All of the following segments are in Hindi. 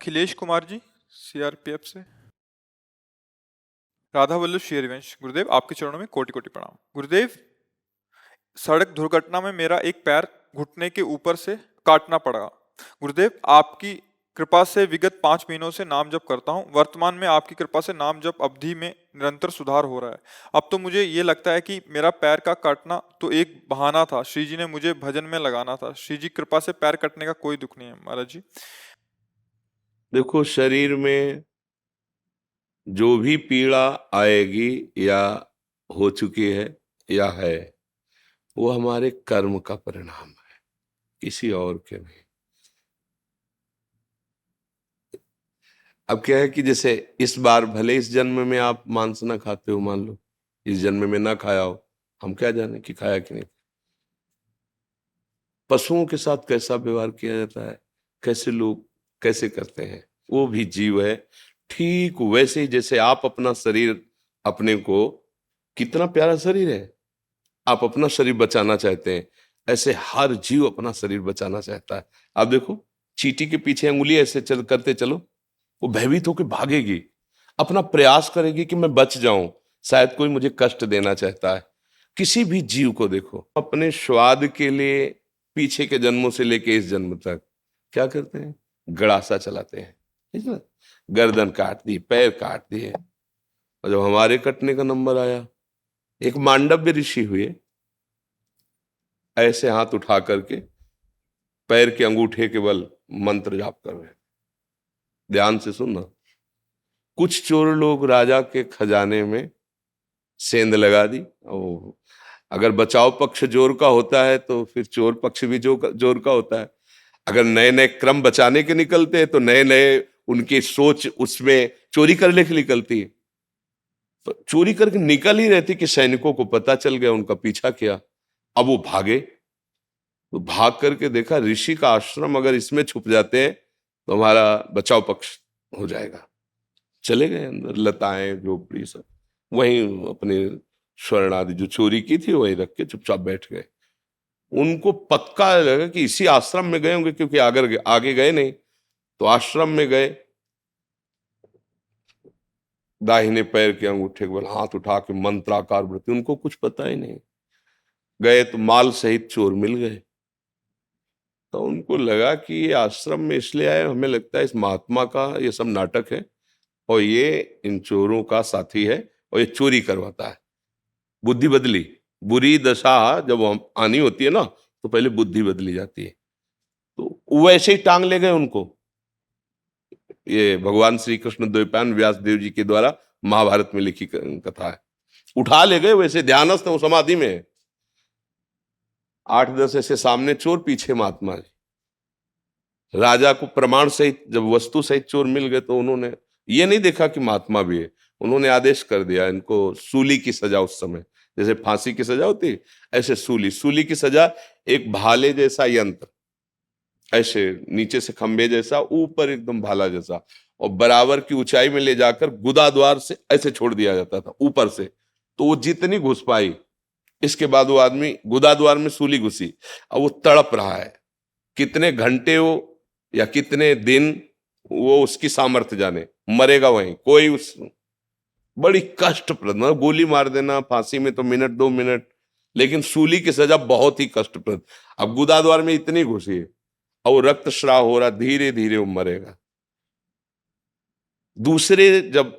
अखिलेश कुमार जी, सीआरपीएफ से। राधा वल्लभ शेरवंश। गुरुदेव, आपके चरणों में कोटि कोटि प्रणाम। गुरुदेव, सड़क दुर्घटना में मेरा एक पैर घुटने के ऊपर से काटना पड़ा। गुरुदेव, आपकी कृपा से विगत 5 महीनों से नाम जप करता हूँ। वर्तमान में आपकी कृपा से नाम जप अवधि में निरंतर सुधार हो रहा है। अब तो मुझे ये लगता है कि मेरा पैर का काटना तो एक बहाना था। श्री जी ने मुझे भजन में लगाना था। श्री जी कृपा से पैर कटने का कोई दुख नहीं है महाराज जी। देखो, शरीर में जो भी पीड़ा आएगी या हो चुकी है या है, वो हमारे कर्म का परिणाम है, किसी और के नहीं। अब क्या है कि जैसे इस बार भले इस जन्म में आप मांस ना खाते हो, मान लो इस जन्म में ना खाया हो, हम क्या जाने कि खाया कि नहीं। पशुओं के साथ कैसा व्यवहार किया जाता है, कैसे लोग कैसे करते हैं, वो भी जीव है। ठीक वैसे ही जैसे आप अपना शरीर, अपने को, कितना प्यारा शरीर है, आप अपना शरीर बचाना चाहते हैं, ऐसे हर जीव अपना शरीर बचाना चाहता है। आप देखो, चींटी के पीछे अंगुली ऐसे चल करते चलो, वो भयभीत होकर भागेगी, अपना प्रयास करेगी कि मैं बच जाऊं, शायद कोई मुझे कष्ट देना चाहता है। किसी भी जीव को देखो, अपने स्वाद के लिए पीछे के जन्मों से लेके इस जन्म तक क्या करते हैं, गड़ासा चलाते हैं, ठीक है ना? गर्दन काट दी, पैर काट दिए। और जब हमारे कटने का नंबर आया, एक मांडव्य ऋषि हुए, ऐसे हाथ उठा करके पैर के अंगूठे के बल मंत्र जाप कर रहे हैं। ध्यान से सुनना। कुछ चोर लोग राजा के खजाने में सेंध लगा दी। ओ, अगर बचाव पक्ष जोर का होता है तो फिर चोर पक्ष भी जोर का होता है। अगर नए नए क्रम बचाने के निकलते हैं तो नए नए उनकी सोच उसमें चोरी करने की निकलती है। तो चोरी करके निकल ही रहती कि सैनिकों को पता चल गया, उनका पीछा किया। अब वो भागे, तो भाग करके देखा ऋषि का आश्रम अगर इसमें छुप जाते हैं तो हमारा बचाव पक्ष हो जाएगा। चले गए अंदर, लताएं झोपड़ी सब वहीं अपने स्वर्ण आदि जो चोरी की थी वहीं रख के चुपचाप बैठ गए। उनको पक्का लगा कि इसी आश्रम में गए होंगे, क्योंकि आगे आगे गए नहीं। तो आश्रम में गए, दाहिने पैर के अंगूठे के बल हाथ उठा के मंत्राकार वृत्ति, उनको कुछ पता ही नहीं। गए तो माल सहित चोर मिल गए। तो उनको लगा कि ये आश्रम में इसलिए आए, हमें लगता है इस महात्मा का ये सब नाटक है और ये इन चोरों का साथी है और ये चोरी करवाता है। बुद्धि बदली। बुरी दशा जब आनी होती है ना, तो पहले बुद्धि बदली जाती है। तो वैसे ही टांग ले गए उनको। ये भगवान श्री कृष्ण द्वैपायन व्यास देव जी के द्वारा महाभारत में लिखी कथा है। उठा ले गए, वैसे ध्यानस्थ वो समाधि में है। 8-10 ऐसे सामने चोर, पीछे महात्मा जी। राजा को प्रमाण सहित जब वस्तु सहित चोर मिल गए तो उन्होंने ये नहीं देखा कि महात्मा भी है, उन्होंने आदेश कर दिया इनको सूली की सजा। उस समय जैसे फांसी की सजा होती, ऐसे सूली। सूली की सजा एक भाले जैसा यंत्र, ऐसे नीचे से खंबे जैसा, ऊपर एकदम भाला जैसा, और बराबर की ऊंचाई में ले जाकर गुदा द्वार से ऐसे छोड़ दिया जाता था ऊपर से। तो वो जितनी घुस पाई, इसके बाद वो आदमी गुदा द्वार में सूली घुसी। अब वो तड़प रहा है, कितने घंटे वो या कितने दिन, वो उसकी सामर्थ्य जाने, मरेगा वहीं कोई। उस बड़ी कष्टप्रद, मतलब गोली मार देना फांसी में तो मिनट 2 मिनट, लेकिन सूली की सजा बहुत ही कष्टप्रद। अब गुदा द्वार में इतनी घुसी है और वो रक्तस्राव हो रहा, धीरे धीरे वो मरेगा। दूसरे जब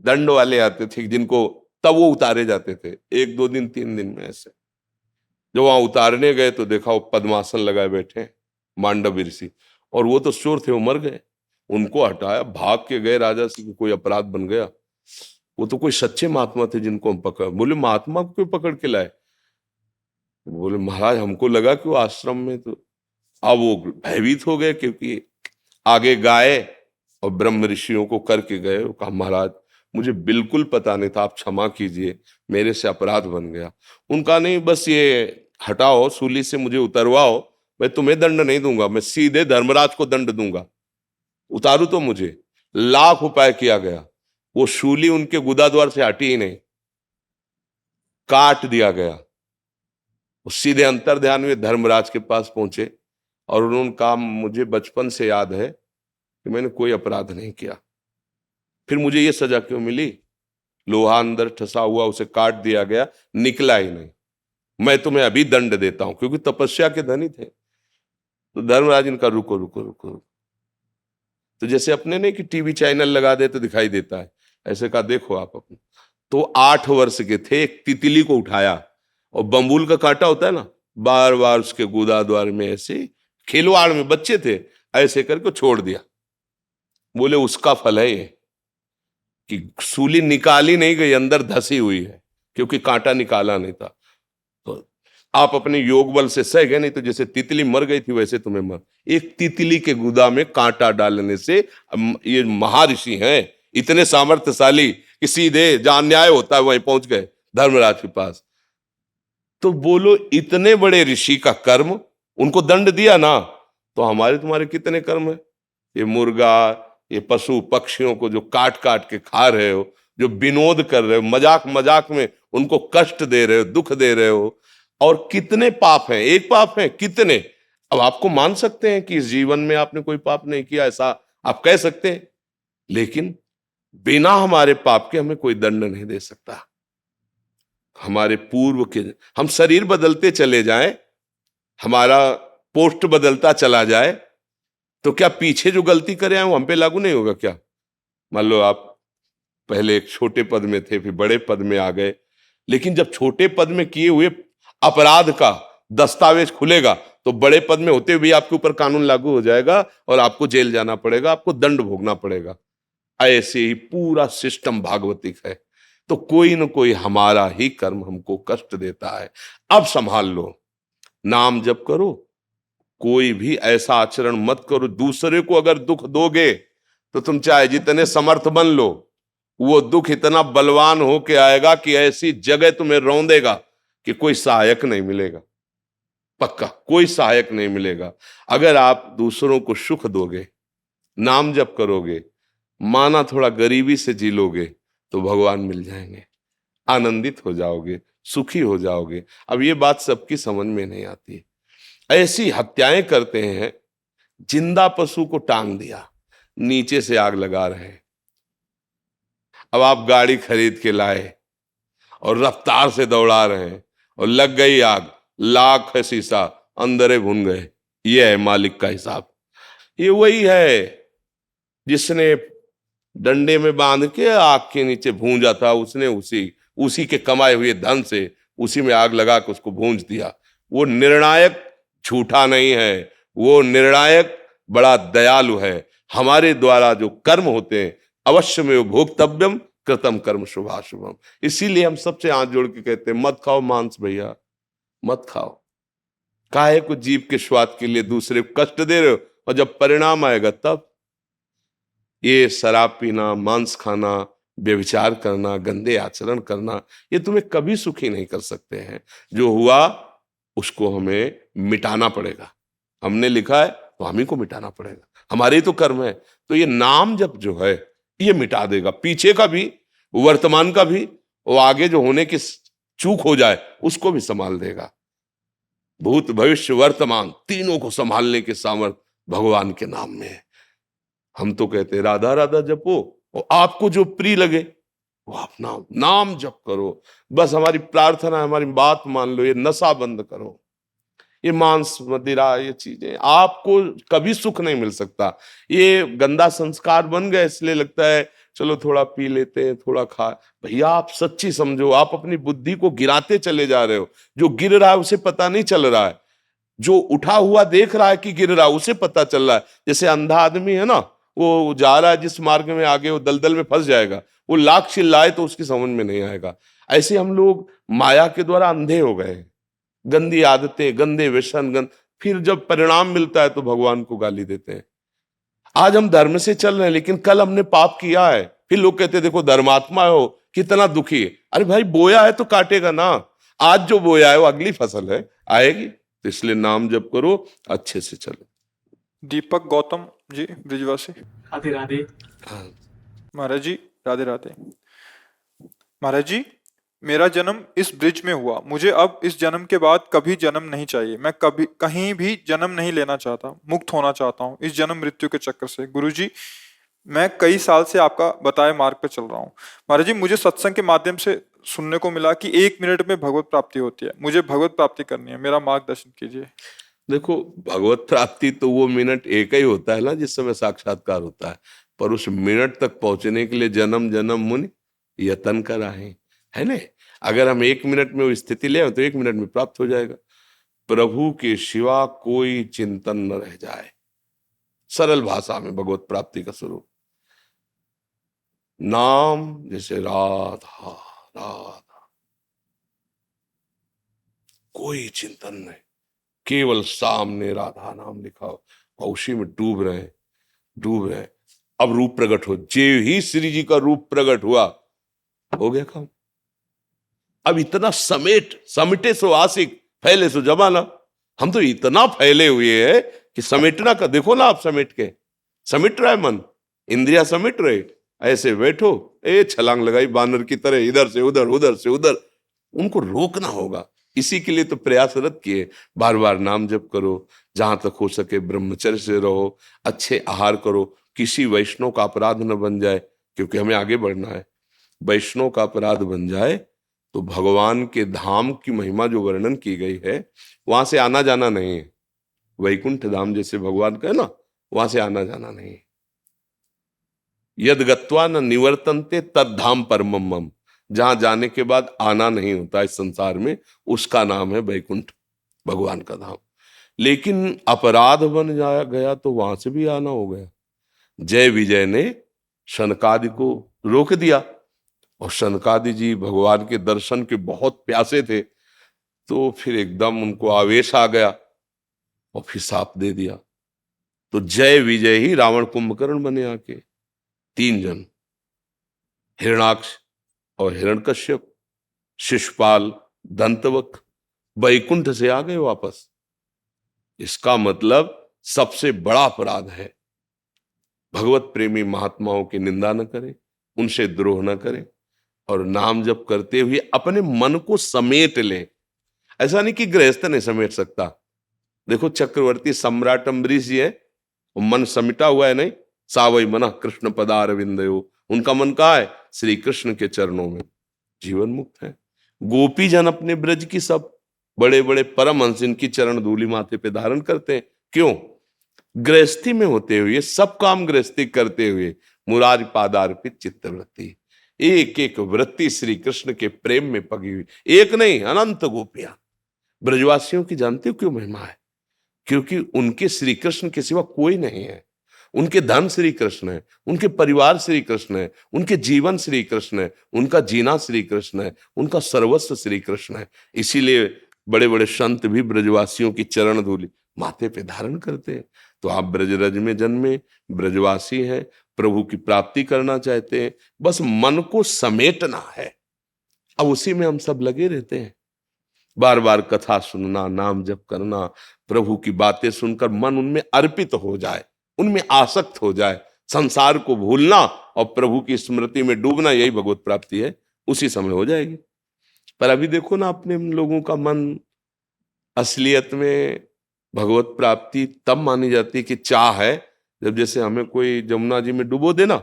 दंड वाले आते थे जिनको, तब वो उतारे जाते थे 1-2 दिन 3 दिन में ऐसे। जब वहां उतारने गए तो देखा वो पद्मासन लगाए बैठे मांडव ऋषि, और वो तो चोर थे, वो मर गए। उनको हटाया, भाग के गए राजा से कि कोई अपराध बन गया। वो तो कोई सच्चे महात्मा थे जिनको हम पकड़, बोले महात्मा को क्यों पकड़ के लाए? बोले महाराज हमको लगा कि वो आश्रम में। तो अब वो भयभीत हो गए, क्योंकि आगे गाय और ब्रह्म ऋषियों को करके गए। वो कहा महाराज मुझे बिल्कुल पता नहीं था, आप क्षमा कीजिए, मेरे से अपराध बन गया। उनका नहीं, बस ये हटाओ, सूली से मुझे उतरवाओ, मैं तुम्हें दंड नहीं दूंगा, मैं सीधे धर्मराज को दंड दूंगा, उतारू तो मुझे। लाख उपाय किया गया, वो शूली उनके गुदा द्वार से हटी ही नहीं, काट दिया गया। वो सीधे अंतर ध्यान में धर्मराज के पास पहुंचे और उन्होंने कहा मुझे बचपन से याद है कि मैंने कोई अपराध नहीं किया, फिर मुझे ये सजा क्यों मिली? लोहा अंदर ठसा हुआ, उसे काट दिया गया, निकला ही नहीं। मैं तुम्हें अभी दंड देता हूं, क्योंकि तपस्या के धनी थे। तो धर्मराज इनका रुको रुको रुको रुको। तो जैसे अपने नहीं कि टीवी चैनल लगा दे तो दिखाई देता है, ऐसे कहा देखो आप अपने। तो 8 वर्ष के थे, एक तितली को उठाया, और बम्बूल का कांटा होता है ना, बार बार उसके गुदा द्वार में ऐसे खिलवाड़ में, बच्चे थे, ऐसे करके छोड़ दिया। बोले उसका फल है ये कि सूली निकाली नहीं गई, अंदर धसी हुई है, क्योंकि कांटा निकाला नहीं था। तो आप अपने योग बल से सह गए, नहीं तो जैसे तितली मर गई थी वैसे तुम्हें मर। एक तितली के गुदा में कांटा डालने से, ये महर्षि हैं इतने सामर्थ्यशाली कि सीधे जहां न्याय होता है वहीं पहुंच गए धर्मराज के पास। तो बोलो इतने बड़े ऋषि का कर्म, उनको दंड दिया ना, तो हमारे तुम्हारे कितने कर्म है? ये मुर्गा, ये पशु पक्षियों को जो काट काट के खा रहे हो, जो विनोद कर रहे हो, मजाक मजाक में उनको कष्ट दे रहे हो, दुख दे रहे हो, और कितने पाप हैं? एक पाप है कितने? अब आपको मान सकते हैं कि इस जीवन में आपने कोई पाप नहीं किया, ऐसा आप कह सकते हैं, लेकिन बिना हमारे पाप के हमें कोई दंड नहीं दे सकता। हमारे पूर्व के, हम शरीर बदलते चले जाएं, हमारा पोस्ट बदलता चला जाए, तो क्या पीछे जो गलती करे हैं वो हम पे लागू नहीं होगा क्या? मान लो आप पहले एक छोटे पद में थे, फिर बड़े पद में आ गए, लेकिन जब छोटे पद में किए हुए अपराध का दस्तावेज खुलेगा, तो बड़े पद में होते हुए आपके ऊपर कानून लागू हो जाएगा और आपको जेल जाना पड़ेगा, आपको दंड भोगना पड़ेगा। ऐसे ही पूरा सिस्टम भागवतिक है। तो कोई न कोई हमारा ही कर्म हमको कष्ट देता है। अब संभाल लो, नाम जप करो, कोई भी ऐसा आचरण मत करो। दूसरे को अगर दुख दोगे तो तुम चाहे जितने समर्थ बन लो, वो दुख इतना बलवान होके आएगा कि ऐसी जगह तुम्हें रौंदेगा कि कोई सहायक नहीं मिलेगा। पक्का कोई सहायक नहीं मिलेगा। अगर आप दूसरों को सुख दोगे, नाम जप करोगे, माना थोड़ा गरीबी से जी लोगे, तो भगवान मिल जाएंगे, आनंदित हो जाओगे, सुखी हो जाओगे। अब ये बात सबकी समझ में नहीं आती। ऐसी हत्याएं करते हैं, जिंदा पशु को टांग दिया, नीचे से आग लगा रहे हैं। अब आप गाड़ी खरीद के लाए और रफ्तार से दौड़ा रहे हैं, और लग गई आग, लाख है शीशा, अंदर भुन गए। ये है मालिक का हिसाब। ये वही है जिसने डंडे में बांध के आग के नीचे भूंजा था, उसने उसी के कमाए हुए धन से उसी में आग लगा के उसको भूंज दिया। वो निर्णायक झूठा नहीं है, वो निर्णायक बड़ा दयालु है। हमारे द्वारा जो कर्म होते हैं, अवश्य में भोक्तव्यम कृतम कर्म शुभाशुभम। इसीलिए हम सबसे हाथ जोड़ के कहते हैं, मत खाओ मांस भैया, मत खाओ। काहे को जीव के स्वाद के लिए दूसरे को कष्ट दे रहे हो, और जब परिणाम आएगा तब। ये शराब पीना, मांस खाना, व्यभिचार करना, गंदे आचरण करना, ये तुम्हें कभी सुखी नहीं कर सकते हैं। जो हुआ उसको हमें मिटाना पड़ेगा। हमने लिखा है तो हम ही को मिटाना पड़ेगा, हमारे ही तो कर्म है। तो ये नाम जप जो है ये मिटा देगा, पीछे का भी, वर्तमान का भी, वो आगे जो होने की चूक हो जाए उसको भी संभाल देगा। भूत भविष्य वर्तमान तीनों को संभालने के सामर्थ्य भगवान के नाम में है। हम तो कहते हैं राधा राधा जपो, और आपको जो प्रिय लगे वो आप नाम जप करो। बस हमारी प्रार्थना है, हमारी बात मान लो, ये नशा बंद करो, ये मांस मदिरा, ये चीजें आपको कभी सुख नहीं मिल सकता। ये गंदा संस्कार बन गए, इसलिए लगता है चलो थोड़ा पी लेते हैं, थोड़ा खा। भैया आप सच्ची समझो, आप अपनी बुद्धि को गिराते चले जा रहे हो। जो गिर रहा है उसे पता नहीं चल रहा है, जो उठा हुआ देख रहा है कि गिर रहा है उसे पता चल रहा है। जैसे अंधा आदमी है ना, वो जा रहा है जिस मार्ग में, आगे वो दलदल में फंस जाएगा, वो लाख चिल्लाए तो उसकी समझ में नहीं आएगा। ऐसे हम लोग माया के द्वारा अंधे हो गए, गंदी आदतें, गंदे व्यसन, फिर जब परिणाम मिलता है तो भगवान को गाली देते हैं। आज हम धर्म से चल रहे हैं, लेकिन कल हमने पाप किया है, फिर लोग कहते हैं देखो धर्मात्मा हो, कितना दुखी है। अरे भाई बोया है तो काटेगा ना, आज जो बोया है वो अगली फसल है, आएगी। तो इसलिए नाम जप करो, अच्छे से चलो। दीपक गौतम जी ब्रिजवासी। राधे राधे। हाँ। महाराज जी राधे राधे। महाराज जी, मेरा जन्म इस ब्रिज में हुआ, मुझे अब इस जन्म के बाद कभी जन्म नहीं चाहिए, मैं कभी कहीं भी जन्म नहीं लेना चाहता, मुक्त होना चाहता हूँ इस जन्म मृत्यु के चक्कर से। गुरुजी, मैं कई साल से आपका बताए मार्ग पे चल रहा हूँ। महाराज जी, मुझे सत्संग के माध्यम से सुनने को मिला कि 1 मिनट में भगवत प्राप्ति होती है, मुझे भगवत प्राप्ति करनी है, मेरा मार्गदर्शन कीजिए। देखो, भगवत प्राप्ति तो वो मिनट एक ही होता है ना जिस समय साक्षात्कार होता है, पर उस मिनट तक पहुंचने के लिए जन्म जन्म मुनि यतन कराए, है ना। अगर हम 1 मिनट में वो स्थिति ले आए तो 1 मिनट में प्राप्त हो जाएगा। प्रभु के सिवा कोई चिंतन न रह जाए, सरल भाषा में भगवत प्राप्ति का स्वरूप। नाम जैसे राधा राधा, कोई चिंतन नहीं, केवल सामने राधा नाम लिखा हो और उसी में डूब रहे डूब रहे। अब रूप प्रकट हो, जे ही श्री जी का रूप प्रकट हुआ, हो गया काम। अब इतना समेटे सो आशिक, फैले सो जमाना। हम तो इतना फैले हुए हैं कि समेटना का देखो ना, आप समेट रहा है मन, इंद्रिया समेट रहे, ऐसे बैठो, छलांग लगाई बानर की तरह, इधर से उधर उधर से उधर। उनको रोकना होगा, इसी के लिए तो प्रयासरत किए। बार बार नाम जप करो, जहां तक हो सके ब्रह्मचर्य से रहो, अच्छे आहार करो, किसी वैष्णव का अपराध न बन जाए, क्योंकि हमें आगे बढ़ना है। वैष्णव का अपराध बन जाए तो भगवान के धाम की महिमा जो वर्णन की गई है, वहां से आना जाना नहीं है। वैकुंठ धाम जैसे भगवान का है ना, वहां से आना जाना नहीं है। यद गत्वा न निवर्तन्ते तद धाम परमम मम, जहां जाने के बाद आना नहीं होता इस संसार में, उसका नाम है वैकुंठ, भगवान का धाम। लेकिन अपराध बन जाया गया तो वहां से भी आना हो गया। जय विजय ने शनकादि को रोक दिया, और शनकादि जी भगवान के दर्शन के बहुत प्यासे थे, तो फिर एकदम उनको आवेश आ गया और फिर शाप दे दिया। तो जय विजय ही रावण कुंभकर्ण बने आके, 3 जन, हिरणाक्ष और हिरण्यकश्यप, शिशुपाल, दंतवक्र, वैकुंठ से आ गए वापस। इसका मतलब सबसे बड़ा अपराध है भगवत प्रेमी महात्माओं की निंदा न करें, उनसे द्रोह न करें, और नाम जप करते हुए अपने मन को समेट ले। ऐसा नहीं कि गृहस्थ नहीं समेट सकता। देखो, चक्रवर्ती सम्राट अम्बरीश जी है, वो मन समिटा हुआ है नहीं, सावई मना कृष्ण पदार विंदयो, उनका मन कहाँ है? श्री कृष्ण के चरणों में, जीवन मुक्त है। गोपी जन अपने ब्रज की सब बड़े बड़े परमहंस इनकी चरण धूलि माथे पे धारण करते हैं। क्यों? गृहस्थी में होते हुए, सब काम गृहस्थी करते हुए, मुरारी पादार्पित चित्तवृत्ति, एक एक वृत्ति श्री कृष्ण के प्रेम में पगी हुई। एक नहीं, अनंत गोपियां। ब्रजवासियों की जानते हो क्यों महिमा है? क्योंकि उनके श्री कृष्ण के सिवा कोई नहीं है। उनके धन श्री कृष्ण है, उनके परिवार श्री कृष्ण है, उनके जीवन श्री कृष्ण है, उनका जीना श्री कृष्ण है, उनका सर्वस्व श्री कृष्ण है। इसीलिए बड़े बड़े संत भी ब्रजवासियों की चरण धूलि माथे पे धारण करते हैं। तो आप ब्रजरज में जन्मे, ब्रजवासी हैं, प्रभु की प्राप्ति करना चाहते हैं, बस मन को समेटना है। अब उसी में हम सब लगे रहते हैं, बार बार कथा सुनना, नाम जप करना, प्रभु की बातें सुनकर मन उनमें अर्पित हो जाए, उनमें आसक्त हो जाए, संसार को भूलना और प्रभु की स्मृति में डूबना, यही भगवत प्राप्ति है। उसी समय हो जाएगी। पर अभी देखो ना, अपने लोगों का मन असलियत में भगवत प्राप्ति तब मानी जाती है कि चाह है, जब जैसे हमें कोई जमुना जी में डुबो देना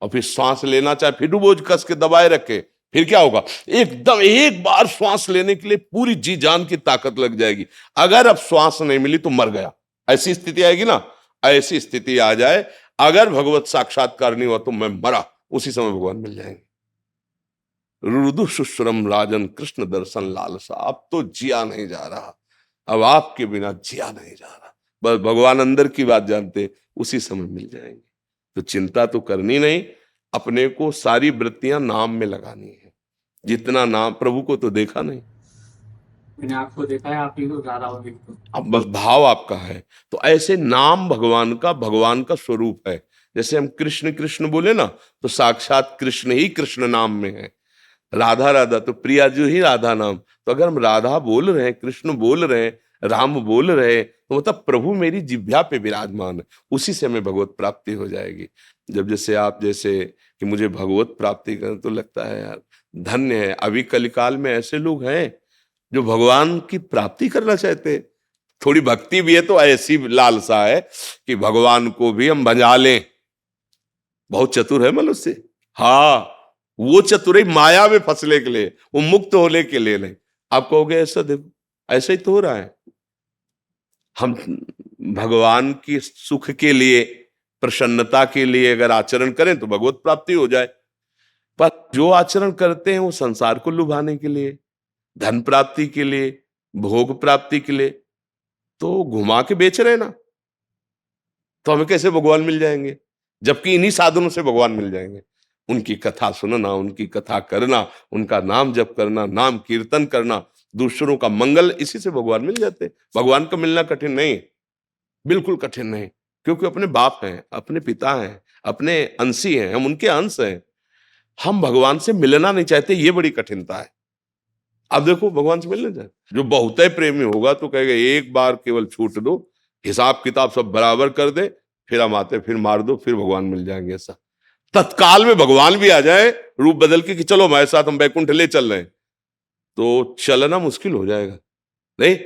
और फिर श्वास लेना चाहे, फिर डुबो कस के दबाए रखे, फिर क्या होगा? एकदम एक बार श्वास लेने के लिए पूरी जी जान की ताकत लग जाएगी। अगर अब श्वास नहीं मिली तो मर गया, ऐसी स्थिति आएगी ना। ऐसी स्थिति आ जाए, अगर भगवत साक्षात्कार नहीं हुआ तो मैं मरा, उसी समय भगवान मिल जाएंगे। रुदु शुश्रम राजन कृष्ण दर्शन लालसा, अब तो जिया नहीं जा रहा, अब आपके बिना जिया नहीं जा रहा। बस भगवान अंदर की बात जानते, उसी समय मिल जाएंगे। तो चिंता तो करनी नहीं, अपने को सारी वृत्तियां नाम में लगानी है। जितना नाम, प्रभु को तो देखा नहीं, मैंने आपको देखा है, आप ही को ज्यादा हो देखते। अब बस भाव आपका है। तो ऐसे नाम भगवान का स्वरूप है। जैसे हम कृष्ण कृष्ण बोले ना, तो साक्षात कृष्ण ही कृष्ण नाम में है। राधा राधा तो प्रिया जो ही राधा नाम। तो अगर हम राधा बोल रहे हैं, कृष्ण बोल रहे हैं, राम बोल रहे हैं, तो मतलब प्रभु मेरी जिह्वा पे विराजमान है। उसी से हमें भगवत प्राप्ति हो जाएगी। जब जैसे आप जैसे कि मुझे भगवत प्राप्ति करना, तो लगता है यार धन्य है। अभी कलिकाल में ऐसे लोग हैं जो भगवान की प्राप्ति करना चाहते हैं। थोड़ी भक्ति भी है तो ऐसी लालसा है कि भगवान को भी हम भजा लें। बहुत चतुर है मनुष्य, हाँ, वो चतुराई माया में फंसने के लिए, वो मुक्त होने के लिए नहीं। आप कहोगे ऐसा, देखो ऐसा ही तो हो रहा है। हम भगवान की सुख के लिए, प्रसन्नता के लिए अगर आचरण करें तो भगवत प्राप्ति हो जाए, पर जो आचरण करते हैं वो संसार को लुभाने के लिए, धन प्राप्ति के लिए, भोग प्राप्ति के लिए, तो घुमा के बेच रहे ना, तो हमें कैसे भगवान मिल जाएंगे? जबकि इन्हीं साधनों से भगवान मिल जाएंगे। उनकी कथा सुनना, उनकी कथा करना, उनका नाम जप करना, नाम कीर्तन करना, दूसरों का मंगल, इसी से भगवान मिल जाते हैं। भगवान का मिलना कठिन नहीं, बिल्कुल कठिन नहीं, क्योंकि अपने बाप हैं, अपने पिता हैं, अपने अंशी हैं, हम उनके अंश हैं। हम भगवान से मिलना नहीं चाहते, ये बड़ी कठिनता है। अब देखो भगवान से मिलने जाए, जो बहुत ही प्रेमी होगा तो कहेगा एक बार केवल छूट दो, हिसाब किताब सब बराबर कर दे, फिर हम आते, फिर मार दो, फिर भगवान मिल जाएंगे। ऐसा तत्काल में भगवान भी आ जाए रूप बदल के कि चलो हमारे साथ, हम बैकुंठ ले चल रहे हैं, तो चलना मुश्किल हो जाएगा। नहीं,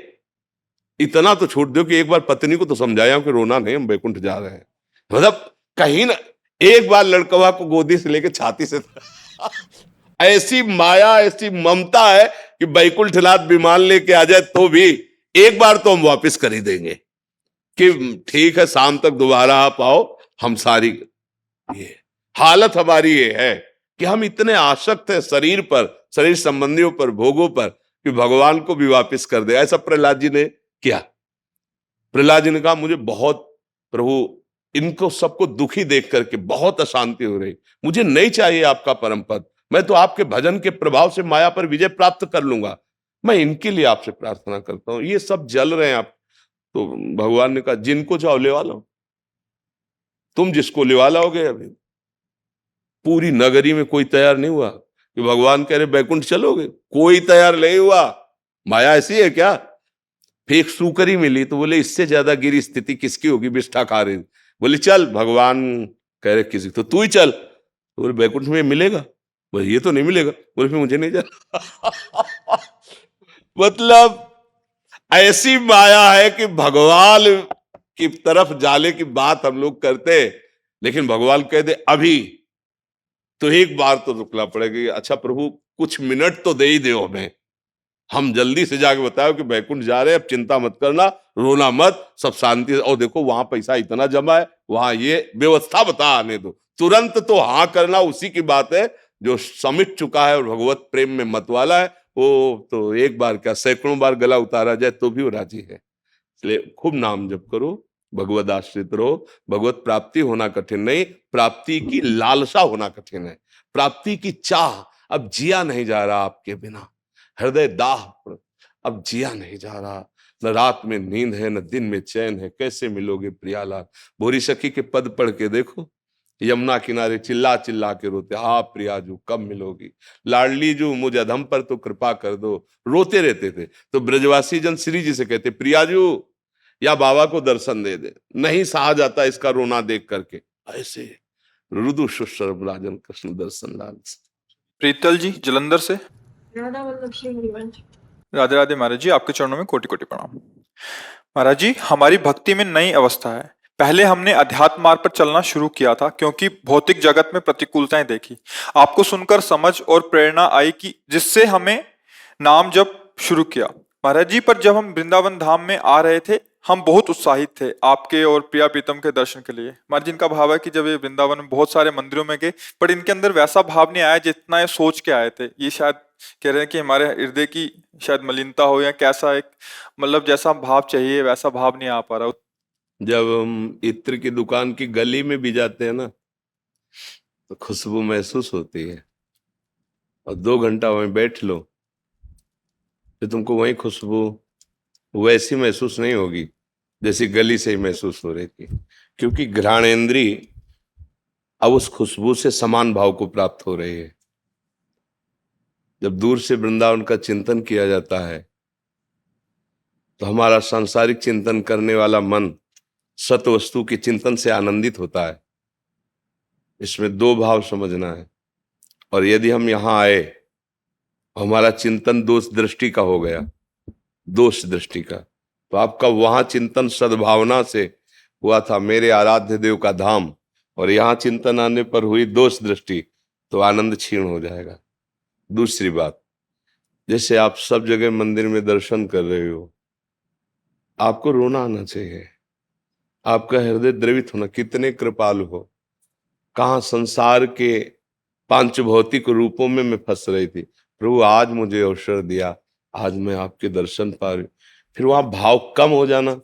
इतना तो छूट दो कि एक बार पत्नी को तो समझाया कि रोना नहीं, हम बैकुंठ जा रहे हैं। मतलब कहीं ना एक बार लड़कवा को गोदी से लेके छाती से ऐसी माया, ऐसी ममता है कि बैकुंठनाथ विमान लेके आ जाए तो भी एक बार तो हम वापस कर ही देंगे कि ठीक है, शाम तक दोबारा आप आओ। हम सारी ये हालत हमारी ये है कि हम इतने आसक्त हैं शरीर पर, शरीर संबंधियों पर, भोगों पर, कि भगवान को भी वापस कर दे। ऐसा प्रहलाद जी ने किया। प्रहलाद जी ने कहा मुझे बहुत, प्रभु इनको सबको दुखी देख करके बहुत अशांति हो रही, मुझे नहीं चाहिए आपका परम पद, मैं तो आपके भजन के प्रभाव से माया पर विजय प्राप्त कर लूंगा, मैं इनके लिए आपसे प्रार्थना करता हूं, ये सब जल रहे हैं आप। तो भगवान ने कहा जिनको चाहो लेवा लो, तुम जिसको लेवा लाओगे। अभी पूरी नगरी में कोई तैयार नहीं हुआ कि भगवान कह रहे बैकुंठ चलोगे, कोई तैयार नहीं हुआ। माया ऐसी है क्या? फिर एक सूकरी मिली तो बोले इससे ज्यादा गिरी स्थिति किसकी होगी, बिष्ठा खा रही, बोले चल, भगवान कह रहे किसी, तो तू ही चल। तो बोले बैकुंठ में मिलेगा? बोले ये तो नहीं मिलेगा। बोले फिर मुझे नहीं जाना। मतलब ऐसी माया है कि भगवान की तरफ जाने की बात हम लोग करते, लेकिन भगवान कह दे अभी, तो एक बार तो रुकना पड़ेगा। अच्छा प्रभु कुछ मिनट तो दे ही दो हमें, हम जल्दी से जाके बताओ कि बैकुंठ जा रहे हैं, अब चिंता मत करना, रोना मत, सब शांति। और देखो वहां पैसा इतना जमा है, वहां ये व्यवस्था बता आने दो, तुरंत तो हाँ करना उसी की बात है जो समिट चुका है और भगवत प्रेम में मत वाला है। वो तो एक बार क्या सैकड़ों बार गला उतारा जाए तो भी वो राजी है। इसलिए खूब नाम जप करो, भगवत आश्रित रहो। भगवत प्राप्ति होना कठिन नहीं, प्राप्ति की लालसा होना कठिन है। प्राप्ति की चाह, अब जिया नहीं जा रहा आपके बिना, हृदय दाह, अब जिया नहीं जा रहा, न रात में नींद है न दिन में चैन है, कैसे मिलोगे प्रियालाल। भोरी सखी के पद पढ़ के देखो, यमुना किनारे चिल्ला चिल्ला के रोते, हा प्रियाजू कब मिलोगी, लाडली जू मुझ अधम पर तो कृपा कर दो, रोते रहते थे। तो ब्रजवासी जन श्री जी से कहते प्रियाजू या बाबा को दर्शन दे दे, नहीं सहा जाता इसका रोना देख करके। ऐसे रुदु शुश्रव राजन कृष्ण दर्शन लाल। प्रीतल जी जलंधर से। राधा वल्लभ सिंह हरिवंश। राधे राधे महाराज जी, आपके चरणों में कोटि कोटि प्रणाम। महाराज जी, हमारी भक्ति में नई अवस्था है। पहले हमने अध्यात्म मार्ग पर चलना शुरू किया था क्योंकि भौतिक जगत में प्रतिकूलताएं देखी। आपको सुनकर समझ और प्रेरणा आई कि जिससे हमें नाम जप शुरू किया। महाराज जी, पर जब हम वृंदावन धाम में आ रहे थे, हम बहुत उत्साहित थे आपके और प्रिया प्रीतम के दर्शन के लिए। महाराज जी, इनका भाव है कि जब ये वृंदावन में बहुत सारे मंदिरों में गए, पर इनके अंदर वैसा भाव नहीं आया जितना ये सोच के आए थे। ये शायद कह रहे हैं कि हमारे हृदय की शायद मलिनता हो या कैसा, एक मतलब जैसा भाव चाहिए वैसा भाव नहीं आ पा रहा। जब हम इत्र की दुकान की गली में भी जाते हैं ना, तो खुशबू महसूस होती है, और 2 घंटा वहीं बैठ लो तो तुमको वही खुशबू वैसी महसूस नहीं होगी जैसी गली से ही महसूस हो रही थी, क्योंकि घ्राणेंद्री अब उस खुशबू से समान भाव को प्राप्त हो रही है। जब दूर से वृंदावन का चिंतन किया जाता है तो हमारा सांसारिक चिंतन करने वाला मन सत वस्तु के चिंतन से आनंदित होता है। इसमें दो भाव समझना है। और यदि हम यहां आए, हमारा चिंतन दोष दृष्टि का हो गया, दोष दृष्टि का, तो आपका वहां चिंतन सद्भावना से हुआ था, मेरे आराध्य देव का धाम, और यहां चिंतन आने पर हुई दोष दृष्टि, तो आनंद क्षीण हो जाएगा। दूसरी बात, जैसे आप सब जगह मंदिर में दर्शन कर रहे हो, आपको रोना आना चाहिए, आपका हृदय द्रवित होना, कितने कृपालु हो। कहां संसार के पांच भौतिक रूपों में मैं फंस रही थी, प्रभु आज मुझे अवसर दिया, आज मैं आपके दर्शन पा रही हूं। फिर वहां भाव कम हो जाना,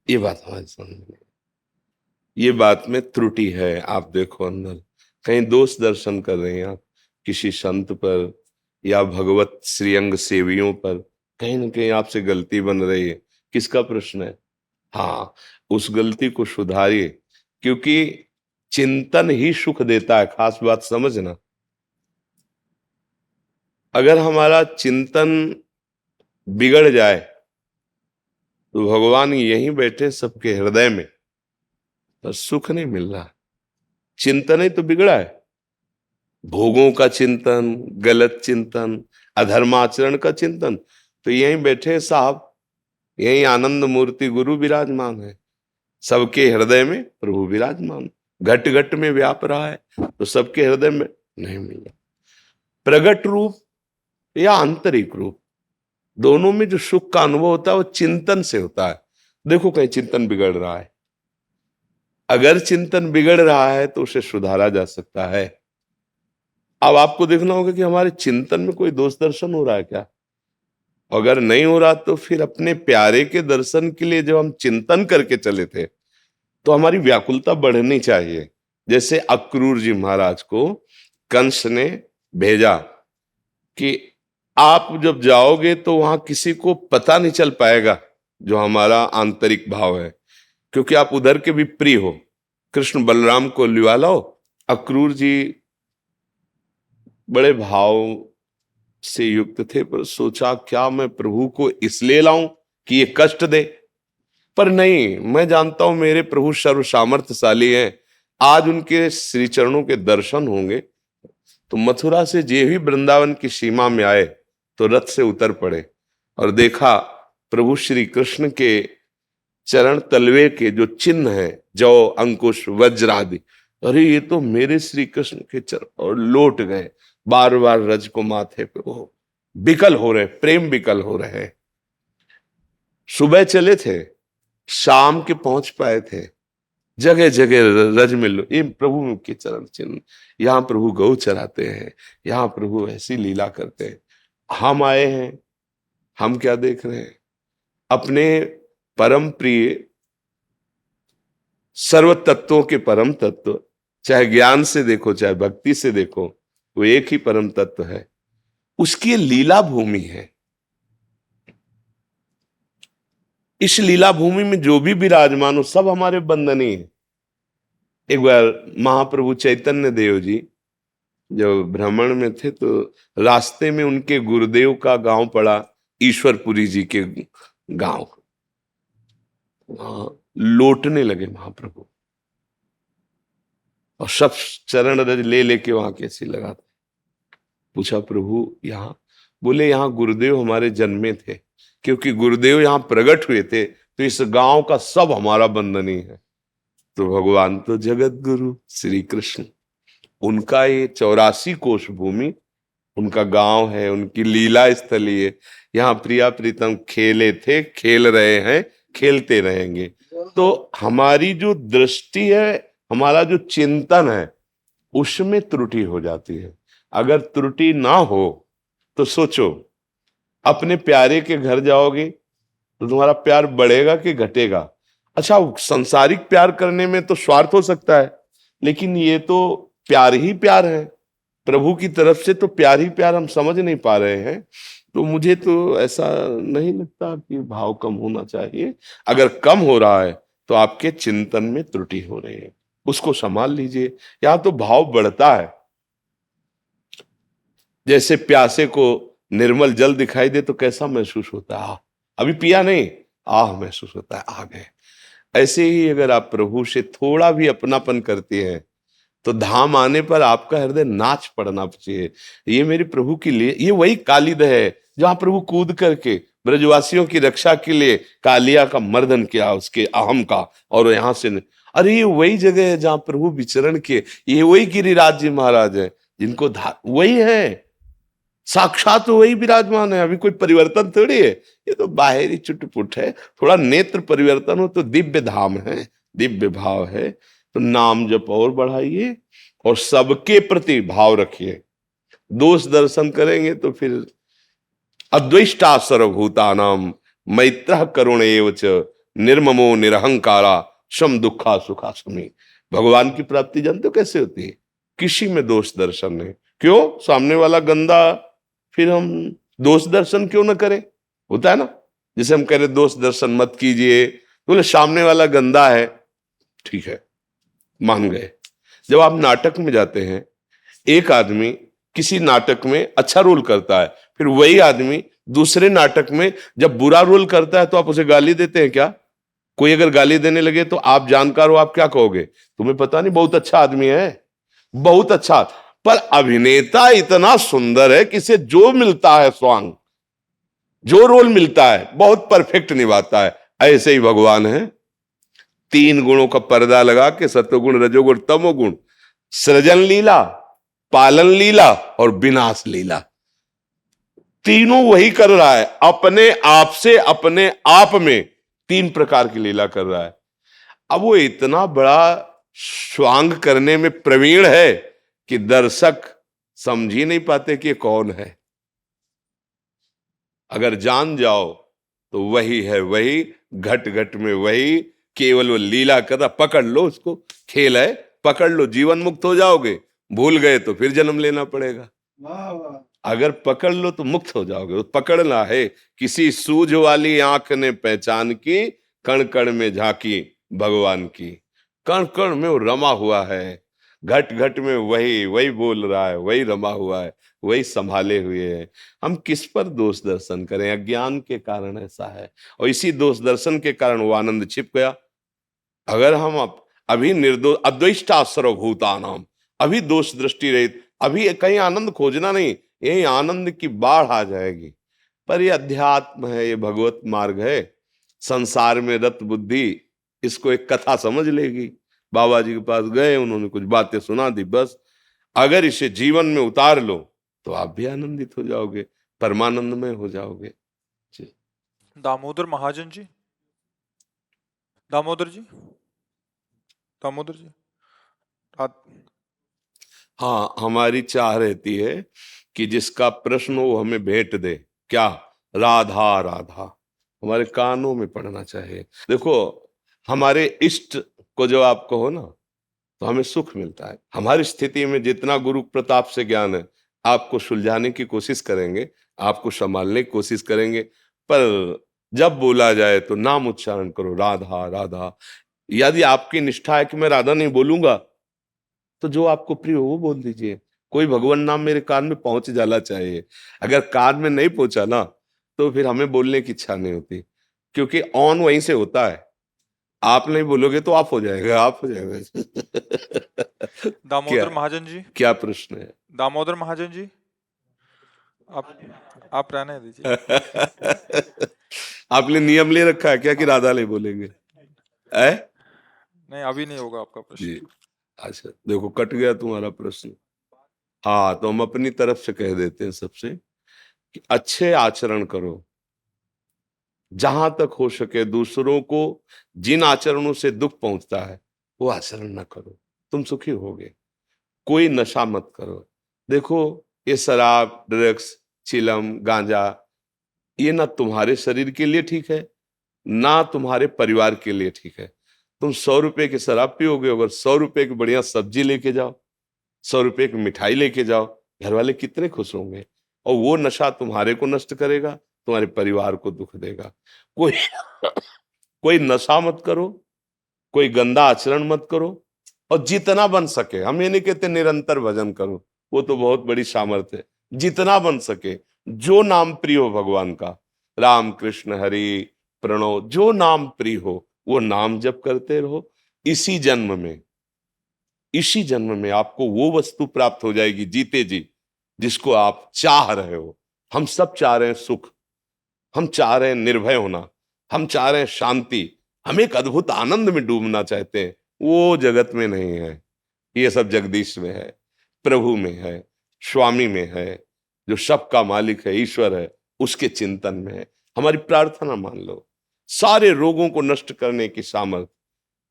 ये बात हमारी समझ में, ये बात में त्रुटि है। आप देखो अंदर कहीं दोष दर्शन कर रहे हैं आप किसी संत पर या भगवत श्रीअंग सेवियों पर, कहीं ना कहीं आपसे गलती बन रही है। किसका प्रश्न है? हाँ, उस गलती को सुधारिए, क्योंकि चिंतन ही सुख देता है। खास बात समझना, अगर हमारा चिंतन बिगड़ जाए तो भगवान यहीं बैठे सबके हृदय में, पर सुख नहीं मिल रहा। चिंतन ही तो बिगड़ा है, भोगों का चिंतन, गलत चिंतन, अधर्माचरण का चिंतन। तो यहीं बैठे साहब, यहीं आनंद मूर्ति गुरु विराजमान है, सबके हृदय में प्रभु विराजमान, घट घट में व्याप रहा है, तो सबके हृदय में नहीं मिल रहा। प्रगट रूप या आंतरिक रूप, दोनों में जो सुख का अनुभव होता है वो चिंतन से होता है। देखो कहीं चिंतन बिगड़ रहा है, अगर चिंतन बिगड़ रहा है तो उसे सुधारा जा सकता है। अब आपको देखना होगा कि हमारे चिंतन में कोई दोष दर्शन हो रहा है क्या। अगर नहीं हो रहा तो फिर अपने प्यारे के दर्शन के लिए जब हम चिंतन करके चले थे तो हमारी व्याकुलता बढ़नी चाहिए। जैसे अक्रूर जी महाराज को कंस ने भेजा कि आप जब जाओगे तो वहां किसी को पता नहीं चल पाएगा जो हमारा आंतरिक भाव है, क्योंकि आप उधर के भी प्रिय हो। कृष्ण बलराम को लिवा लाओ। अक्रूर जी बड़े भाव से युक्त थे, पर सोचा क्या मैं प्रभु को इसलिए लाऊं कि ये कष्ट दे, पर नहीं, मैं जानता हूं मेरे प्रभु सर्व सामर्थ्यशाली हैं। आज उनके श्री चरणों के दर्शन होंगे तो मथुरा से जे भी वृंदावन की सीमा में आए तो रथ से उतर पड़े और देखा प्रभु श्री कृष्ण के चरण तलवे के जो चिन्ह है, जौ, अंकुश, वज्र आदि, अरे ये तो मेरे श्री कृष्ण के चरण, और लौट गए। बार बार रज को माथे पे वो विकल हो रहे, प्रेम विकल हो रहे। सुबह चले थे, शाम के पहुंच पाए थे, जगह जगह रज में लो, ये प्रभु के चरण चिन्ह, यहाँ प्रभु गौ चराते हैं, यहाँ प्रभु ऐसी लीला करते हैं। हम आए हैं, हम क्या देख रहे हैं? अपने परम प्रिय सर्व तत्वों के परम तत्व, चाहे ज्ञान से देखो चाहे भक्ति से देखो, वो एक ही परम तत्व है, उसकी लीला भूमि है। इस लीला भूमि में जो भी विराजमान हो सब हमारे बंधनी है। एक बार महाप्रभु चैतन्य देव जी जब भ्रमण में थे तो रास्ते में उनके गुरुदेव का गांव पड़ा, ईश्वरपुरी जी के गांव। वहां लौटने लगे महाप्रभु और सब चरण रज ले लेके वहां कैसी लगा था। पूछा प्रभु यहाँ? बोले यहाँ गुरुदेव हमारे जन्मे थे, क्योंकि गुरुदेव यहाँ प्रकट हुए थे तो इस गांव का सब हमारा बंधनी है। तो भगवान तो जगत गुरु श्री कृष्ण, उनका ये 84 कोश भूमि उनका गांव है, उनकी लीला स्थली है। यहाँ प्रिया प्रीतम खेले थे, खेल रहे हैं, खेलते रहेंगे। तो हमारी जो दृष्टि है, हमारा जो चिंतन है, उसमें त्रुटि हो जाती है। अगर त्रुटि ना हो तो सोचो, अपने प्यारे के घर जाओगे तो तुम्हारा प्यार बढ़ेगा कि घटेगा? अच्छा, संसारिक प्यार करने में तो स्वार्थ हो सकता है, लेकिन ये तो प्यार ही प्यार है, प्रभु की तरफ से तो प्यार ही प्यार हम समझ नहीं पा रहे हैं। तो मुझे तो ऐसा नहीं लगता कि भाव कम होना चाहिए। अगर कम हो रहा है तो आपके चिंतन में त्रुटि हो रही है, उसको संभाल लीजिए। यहां तो भाव बढ़ता है। जैसे प्यासे को निर्मल जल दिखाई दे तो कैसा महसूस होता है? अभी पिया नहीं, आह महसूस होता है, आ गए। ऐसे ही अगर आप प्रभु से थोड़ा भी अपनापन करते हैं तो धाम आने पर आपका हृदय नाच पड़ना चाहिए। ये मेरे प्रभु के लिए, ये वही कालिद है जहां प्रभु कूद करके ब्रजवासियों की रक्षा के लिए कालिया का मर्दन किया, उसके अहम का, और यहां से अरे ये वही जगह है जहां प्रभु विचरण किए। ये वही गिरिराज जी महाराज है जिनको वही है, साक्षात वही विराजमान है। अभी कोई परिवर्तन थोड़ी है, ये तो बाहरी चुटपुट है। थोड़ा नेत्र परिवर्तन हो तो दिव्य धाम है, दिव्य भाव है। तो नाम जप और बढ़ाइए और सबके प्रति भाव रखिए। दोष दर्शन करेंगे तो फिर अद्वेष्टा सर्वभूतानाम मैत्रः करुण एव च निर्ममो निरहंकारा सम दुखा सुखा समी। भगवान की प्राप्ति जानते हो कैसे होती है? किसी में दोष दर्शन नहीं। क्यों? सामने वाला गंदा, फिर हम दोष दर्शन क्यों ना करें? होता है ना, जैसे हम कह रहे दोष दर्शन मत कीजिए, तो बोले सामने वाला गंदा है, ठीक है मान गए। जब आप नाटक में जाते हैं, एक आदमी किसी नाटक में अच्छा रोल करता है, फिर वही आदमी दूसरे नाटक में जब बुरा रोल करता है तो आप उसे गाली देते हैं क्या? कोई अगर गाली देने लगे तो आप जानकार हो, आप क्या कहोगे? तुम्हें पता नहीं बहुत अच्छा आदमी है, बहुत अच्छा, पर अभिनेता इतना सुंदर है कि इसे जो मिलता है स्वांग, जो रोल मिलता है बहुत परफेक्ट निभाता है। ऐसे ही भगवान है, 3 गुणों का पर्दा लगा के, सत्वगुण रजोगुण तमोगुण, सृजन लीला, पालन लीला और विनाश लीला, तीनों वही कर रहा है। अपने आप से अपने आप में 3 प्रकार की लीला कर रहा है। अब वो इतना बड़ा स्वांग करने में प्रवीण है कि दर्शक समझ ही नहीं पाते कि ये कौन है। अगर जान जाओ तो वही है, वही घट घट में वही, केवल वो लीला कर रहा। पकड़ लो उसको, खेल है, पकड़ लो, जीवन मुक्त हो जाओगे। भूल गए तो फिर जन्म लेना पड़ेगा। अगर पकड़ लो तो मुक्त हो जाओगे। पकड़ना है, किसी सूझ वाली आंख ने पहचान की, कण कण में झांकी भगवान की। कण कण में वो रमा हुआ है, घट घट में वही वही बोल रहा है, वही रमा हुआ है, वही संभाले हुए है। हम किस पर दोष दर्शन करें? अज्ञान के कारण ऐसा है, और इसी दोष दर्शन के कारण वो आनंद छिप गया। अगर हम अभी निर्दोष, अद्वेष्टा सर्वभूतानाम, अभी दोष दृष्टि रहित, अभी कहीं आनंद खोजना नहीं, यही आनंद की बाढ़ आ जाएगी। पर ये अध्यात्म है, ये भगवत मार्ग है। संसार में रत बुद्धि इसको एक कथा समझ लेगी। बाबा जी के पास गए, उन्होंने कुछ बातें सुना दी, बस। अगर इसे जीवन में उतार लो तो आप भी आनंदित हो जाओगे, परमानंदमय हो जाओगे। दामोदर महाजन जी, दामोदर जी, दामोदर जी। हाँ, हमारी चाह रहती है कि जिसका प्रश्न हो वो हमें भेंट दे। क्या? राधा राधा हमारे कानों में पड़ना चाहिए। देखो, हमारे इष्ट को जब आप कहो ना तो हमें सुख मिलता है। हमारी स्थिति में जितना गुरु प्रताप से ज्ञान है, आपको सुलझाने की कोशिश करेंगे, आपको संभालने की कोशिश करेंगे। पर जब बोला जाए तो नाम उच्चारण करो, राधा राधा। यदि आपकी निष्ठा है कि मैं राधा नहीं बोलूंगा, तो जो आपको प्रिय हो वो बोल दीजिए। कोई भगवान नाम मेरे कान में पहुंच जाना चाहिए। अगर कान में नहीं पहुंचा ना तो फिर हमें बोलने की इच्छा नहीं होती, क्योंकि ऑन वहीं से होता है। आप नहीं बोलोगे तो आप हो जाएगा, आप हो जाएगा। दामोदर महाजन जी, क्या प्रश्न है? दामोदर महाजन जी, आप रहने दीजिए। आपने नियम ले रखा है क्या कि राधा नहीं बोलेंगे? नहीं, अभी नहीं होगा आपका प्रश्न जी। अच्छा, देखो कट गया तुम्हारा प्रश्न। हाँ, तो हम अपनी तरफ से कह देते हैं सबसे कि अच्छे आचरण करो। जहां तक हो सके दूसरों को जिन आचरणों से दुख पहुंचता है वो आचरण न करो, तुम सुखी होगे। कोई नशा मत करो। देखो, ये शराब, ड्रग्स, चिलम, गांजा, ये ना तुम्हारे शरीर के लिए ठीक है, ना तुम्हारे परिवार के लिए ठीक है। तुम 100 रुपए की शराब पियोगे, अगर 100 रुपए की बढ़िया सब्जी लेके जाओ, 100 रुपए की मिठाई लेके जाओ, घर वाले कितने खुश होंगे। और वो नशा तुम्हारे को नष्ट करेगा, तुम्हारे परिवार को दुख देगा। कोई कोई नशा मत करो, कोई गंदा आचरण मत करो, और जितना बन सके, हम ये नहीं कहते निरंतर भजन करो, वो तो बहुत बड़ी सामर्थ्य है। जितना बन सके, जो नाम प्रिय हो भगवान का, राम कृष्ण हरि प्रणव, जो नाम प्रिय हो वो नाम जप करते रहो। इसी जन्म में इसी जन्म में आपको वो वस्तु प्राप्त हो जाएगी जीते जी जिसको आप चाह रहे हो। हम सब चाह रहे हैं सुख, हम चाह रहे हैं निर्भय होना, हम चाह रहे हैं शांति, हम एक अद्भुत आनंद में डूबना चाहते हैं। वो जगत में नहीं है, ये सब जगदीश में है, प्रभु में है, स्वामी में है, जो सबका मालिक है, ईश्वर है, उसके चिंतन में है। हमारी प्रार्थना मान लो, सारे रोगों को नष्ट करने की सामर्थ,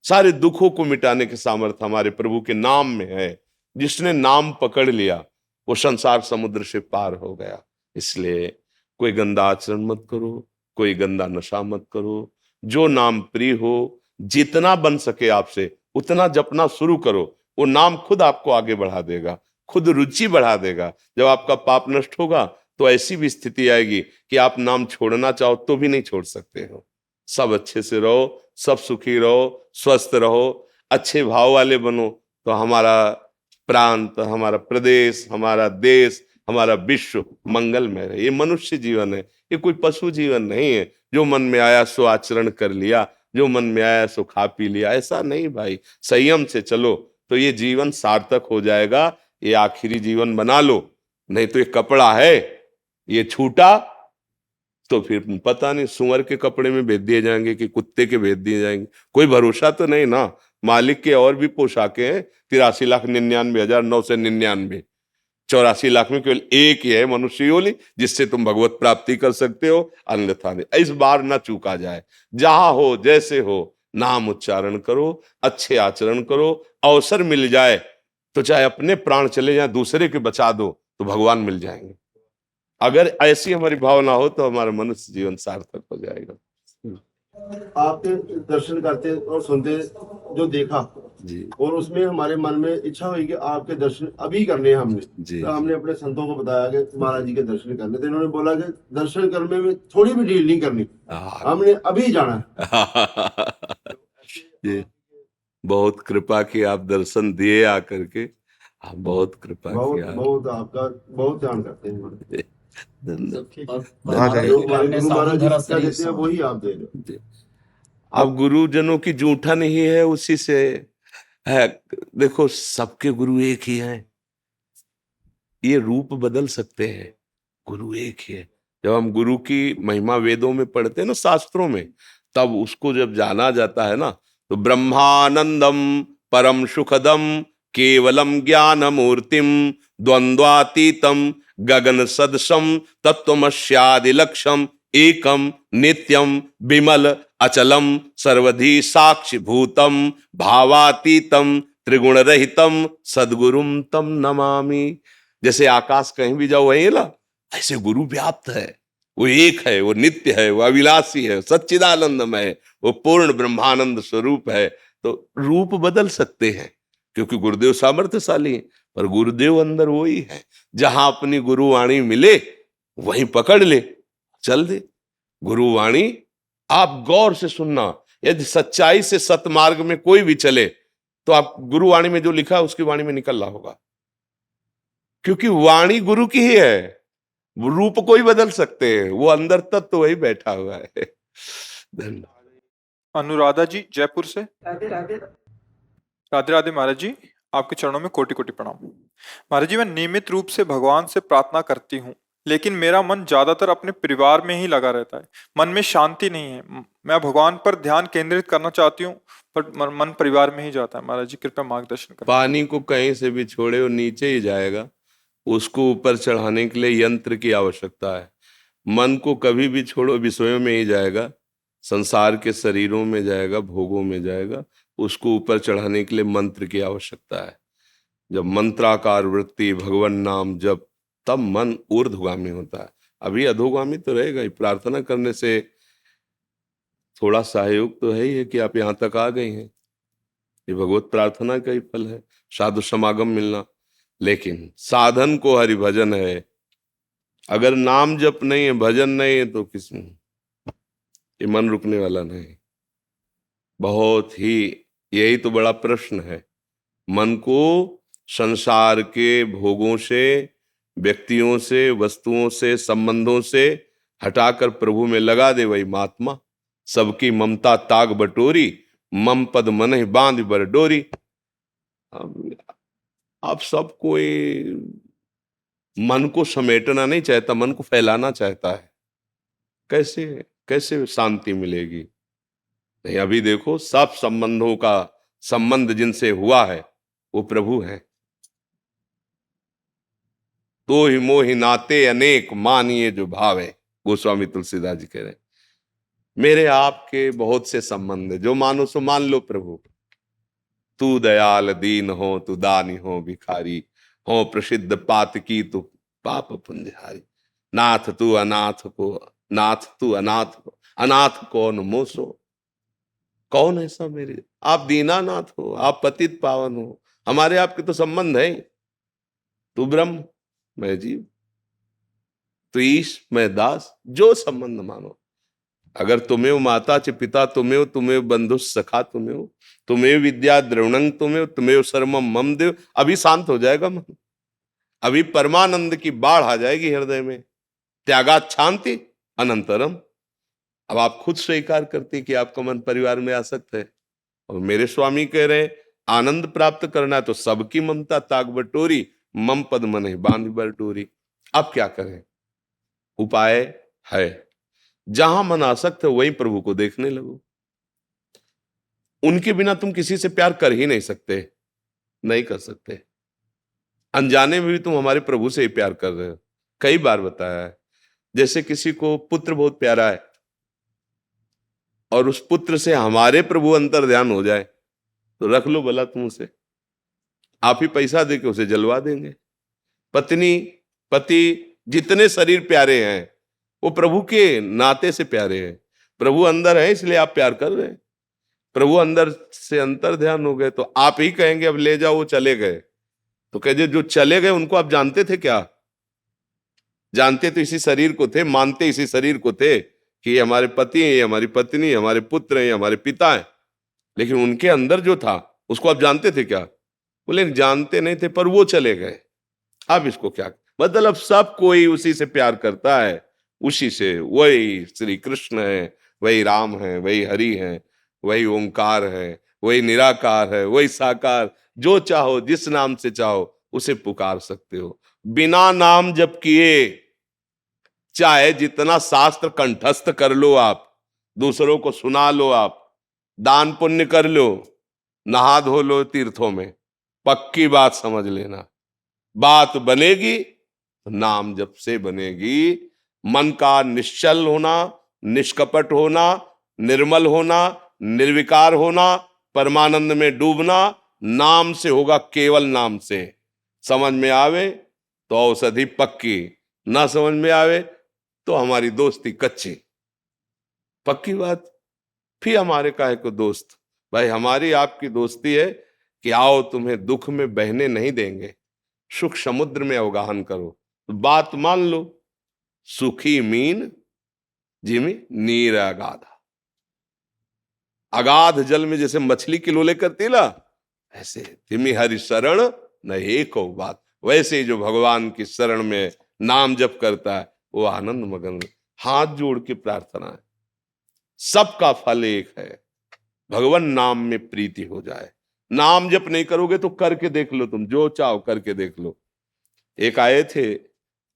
सारे दुखों को मिटाने की सामर्थ हमारे प्रभु के नाम में है। जिसने नाम पकड़ लिया वो संसार समुद्र से पार हो गया। इसलिए कोई गंदा आचरण मत करो, कोई गंदा नशा मत करो, जो नाम प्रिय हो, जितना बन सके आपसे उतना जपना शुरू करो। वो नाम खुद आपको आगे बढ़ा देगा, खुद रुचि बढ़ा देगा। जब आपका पाप नष्ट होगा तो ऐसी भी स्थिति आएगी कि आप नाम छोड़ना चाहो तो भी नहीं छोड़ सकते हो। सब अच्छे से रहो, सब सुखी रहो, स्वस्थ रहो, अच्छे भाव वाले बनो, तो हमारा प्रांत, हमारा प्रदेश, हमारा देश, हमारा विश्व मंगलमय रहे। ये मनुष्य जीवन है, ये कोई पशु जीवन नहीं है जो मन में आया सो आचरण कर लिया, जो मन में आया सो खा पी लिया। ऐसा नहीं भाई, संयम से चलो तो ये जीवन सार्थक हो जाएगा। ये आखिरी जीवन बना लो, नहीं तो ये कपड़ा है, ये छूटा तो फिर पता नहीं सुअर के कपड़े में भेज दिए जाएंगे कि कुत्ते के भेज दिए जाएंगे, कोई भरोसा तो नहीं ना। मालिक के और भी पोशाकें हैं, 83,99,999, 84 लाख में केवल एक ही है मनुष्य योनि जिससे तुम भगवत प्राप्ति कर सकते हो, अन्यथा नहीं। इस बार ना चूका जाए, जहां हो जैसे हो नाम उच्चारण करो, अच्छे आचरण करो। अवसर मिल जाए तो चाहे अपने प्राण चले जाए, दूसरे के बचा दो तो भगवान मिल जाएंगे। अगर ऐसी हमारी भावना हो तो हमारा मनुष्य जीवन सार्थक हो जाएगा। आपके दर्शन करते और सुनते जो देखा जी और उसमें हमारे मन में इच्छा हुई कि आपके दर्शन अभी करने हैं हमने। जी। तो हमने अपने संतों को बताया कि महाराज जी के दर्शन करने, तो इन्होंने बोला कि दर्शन करने में थोड़ी भी डील नहीं करनी, हमने अभी जाना है। जी, बहुत कृपा की, आप दर्शन दिए आकर के, आप बहुत कृपा बहुत किया। बहुत आपका बहुत ध्यान करते हैं। धन्यवाद। जो हमारे गुरु महाराज जी शिक्षा देते हैं वही आप दे रहे हो। अब गुरुजनों की जूठन ही है, उसी से है। देखो सबके गुरु एक ही हैं, ये रूप बदल सकते हैं, गुरु एक ही है। जब हम गुरु की महिमा वेदों में पढ़ते हैं ना, शास्त्रों में, तब उसको जब जाना जाता है ना, तो ब्रह्मानंदम परम सुखदम केवलम ज्ञान मूर्तिम द्वंद्वातीतम गगन सदसम तत्वमस्यादि लक्ष्यम एकम नित्यम विमल अचलम सर्वधी साक्षी भूतम भावातीतम त्रिगुण रहितम सद्गुरुम तम नमामि। जैसे आकाश कहीं भी जाओ वही ना, ऐसे गुरु व्याप्त है, वो एक है, वो नित्य है, वो अविनाशी है, सच्चिदानंदमय है, वो पूर्ण ब्रह्मानंद स्वरूप है। तो रूप बदल सकते हैं क्योंकि गुरुदेव सामर्थ्यशाली हैं, पर गुरुदेव अंदर वही है। जहां अपनी गुरुवाणी मिले वहीं पकड़ ले, चल दे। गुरुवाणी आप गौर से सुनना, यदि सच्चाई से सतमार्ग में कोई भी चले तो आप गुरुवाणी में जो लिखा है उसकी वाणी में निकल रहा होगा, क्योंकि वाणी गुरु की ही है। रूप कोई बदल सकते हैं, वो अंदर तत्व तो वही बैठा हुआ है। धन्यवाद। अनुराधा जी जयपुर से। राधे राधे। राधे राधे महाराज जी, आपके चरणों में कोटि कोटि प्रणाम। महाराज जी, मैं नियमित रूप से भगवान से प्रार्थना करती हूँ, लेकिन मेरा मन ज्यादातर अपने परिवार में ही लगा रहता है। मन में शांति नहीं है। मैं भगवान पर ध्यान केंद्रित करना चाहती हूँ पर मन परिवार में ही जाता है। महाराज जी कृपया मार्गदर्शन करें। पानी को कहीं से भी छोड़े वो नीचे ही जाएगा, उसको ऊपर चढ़ाने के लिए यंत्र की आवश्यकता है। मन को कभी भी छोड़ो विषयों में ही जाएगा, संसार के शरीरों में जाएगा, भोगों में जाएगा। उसको ऊपर चढ़ाने के लिए मंत्र की आवश्यकता है। जब मंत्राकार वृत्ति, भगवान नाम जब, तब मन ऊर्ध्वगामी होता है। अभी अधोगामी तो रहेगा ही। प्रार्थना करने से थोड़ा सहयोग तो है ही है कि आप यहाँ तक आ गए हैं, ये भगवत प्रार्थना का ही फल है, साधु समागम मिलना। लेकिन साधन को हरि भजन है। अगर नाम जप नहीं है, भजन नहीं है, तो किस ये मन रुकने वाला नहीं। बहुत ही, यही तो बड़ा प्रश्न है। मन को संसार के भोगों से, व्यक्तियों से, वस्तुओं से, संबंधों से हटाकर प्रभु में लगा दे वही महात्मा। सबकी ममता ताग बटोरी, मम पद मन ही बांध बर डोरी। अब सब कोई मन को समेटना नहीं चाहता, मन को फैलाना चाहता है। कैसे कैसे शांति मिलेगी? नहीं, अभी देखो सब संबंधों का संबंध जिनसे हुआ है वो प्रभु हैं। तो ही मोहि नाते अनेक मानिए जो भाव है, गोस्वामी तुलसीदास जी कह रहे हैं। मेरे आपके बहुत से संबंध है, जो मानो सो मान लो प्रभु। तू दयाल दीन हो, तू दानी हो भिखारी हो, प्रसिद्ध पातकी तू पाप पुंजहारी। नाथ तू अनाथ को, नाथ तू अनाथ को, अनाथ कौन मोसो। कौन ऐसा मेरे? आप दीनानाथ हो, आप पतित पावन हो, हमारे आपके तो संबंध है। तू ब्रह्म मैं जीव, तू ईश मैं दास, जो संबंध मानो। अगर तुम्हें माता च पिता तुम्हें बंधु सखा तुम्हें विद्या द्रवणंग तुम्हें सर्वम मम देव, अभी शांत हो जाएगा मन, अभी परमानंद की बाढ़ आ जाएगी हृदय में। त्यागात शांति अनंतरम। अब आप खुद स्वीकार करते कि आपका मन परिवार में आसक्त है, और मेरे स्वामी कह रहे आनंद प्राप्त करना है तो सबकी ममता ताक बटोरी, मम पद मन बांध बटोरी। अब क्या करें? उपाय है, जहां मन आसक्त है वहीं प्रभु को देखने लगो। उनके बिना तुम किसी से प्यार कर ही नहीं सकते, नहीं कर सकते। अनजाने में भी तुम हमारे प्रभु से ही प्यार कर रहे हो। कई बार बताया है, जैसे किसी को पुत्र बहुत प्यारा है और उस पुत्र से हमारे प्रभु अंतर ध्यान हो जाए तो रख लो भला तुम उसे, आप ही पैसा दे के उसे जलवा देंगे। पत्नी पति जितने शरीर प्यारे हैं वो प्रभु के नाते से प्यारे हैं। प्रभु अंदर है इसलिए आप प्यार कर रहे हैं। प्रभु अंदर से अंतर ध्यान हो गए तो आप ही कहेंगे अब ले जाओ, वो चले गए तो कहे जो चले गए उनको आप जानते थे क्या? जानते तो इसी शरीर को थे, मानते इसी शरीर को थे कि ये हमारे पति हैं, ये हमारी पत्नी, हमारे पुत्र हैं, ये हमारे पिता हैं, लेकिन उनके अंदर जो था उसको आप जानते थे क्या? बोले जानते नहीं थे, पर वो चले गए। अब इसको क्या मतलब? सब कोई उसी से प्यार करता है, उसी से। वही श्री कृष्ण है, वही राम है, वही हरि है, वही ओंकार है, वही निराकार है, वही साकार। जो चाहो जिस नाम से चाहो उसे पुकार सकते हो। बिना नाम जप किए चाहे जितना शास्त्र कंठस्थ कर लो आप, दूसरों को सुना लो आप, दान पुण्य कर लो, नहा धो लो तीर्थों में, पक्की बात समझ लेना, बात बनेगी नाम जप से बनेगी। मन का निश्चल होना, निष्कपट होना, निर्मल होना, निर्विकार होना, परमानंद में डूबना नाम से होगा, केवल नाम से। समझ में आवे तो औषधि पक्की, ना समझ में आवे तो हमारी दोस्ती कच्ची। पक्की बात। फिर हमारे काहे को दोस्त? भाई हमारी आपकी दोस्ती है कि आओ तुम्हें दुख में बहने नहीं देंगे, सुख समुद्र में अवगाहन करो, बात मान लो। सुखी मीन जिमी नीर अगाधा, अगाध जल में जैसे मछली किलोले करती ना, ऐसे तिमी हरि शरण नहीं को बात। वैसे ही जो भगवान की शरण में नाम जप करता है वो आनंद मगन। हाथ जोड़ के प्रार्थना है, सबका फल एक है, भगवान नाम में प्रीति हो जाए। नाम जप नहीं करोगे तो करके देख लो, तुम जो चाहो करके देख लो। एक आए थे,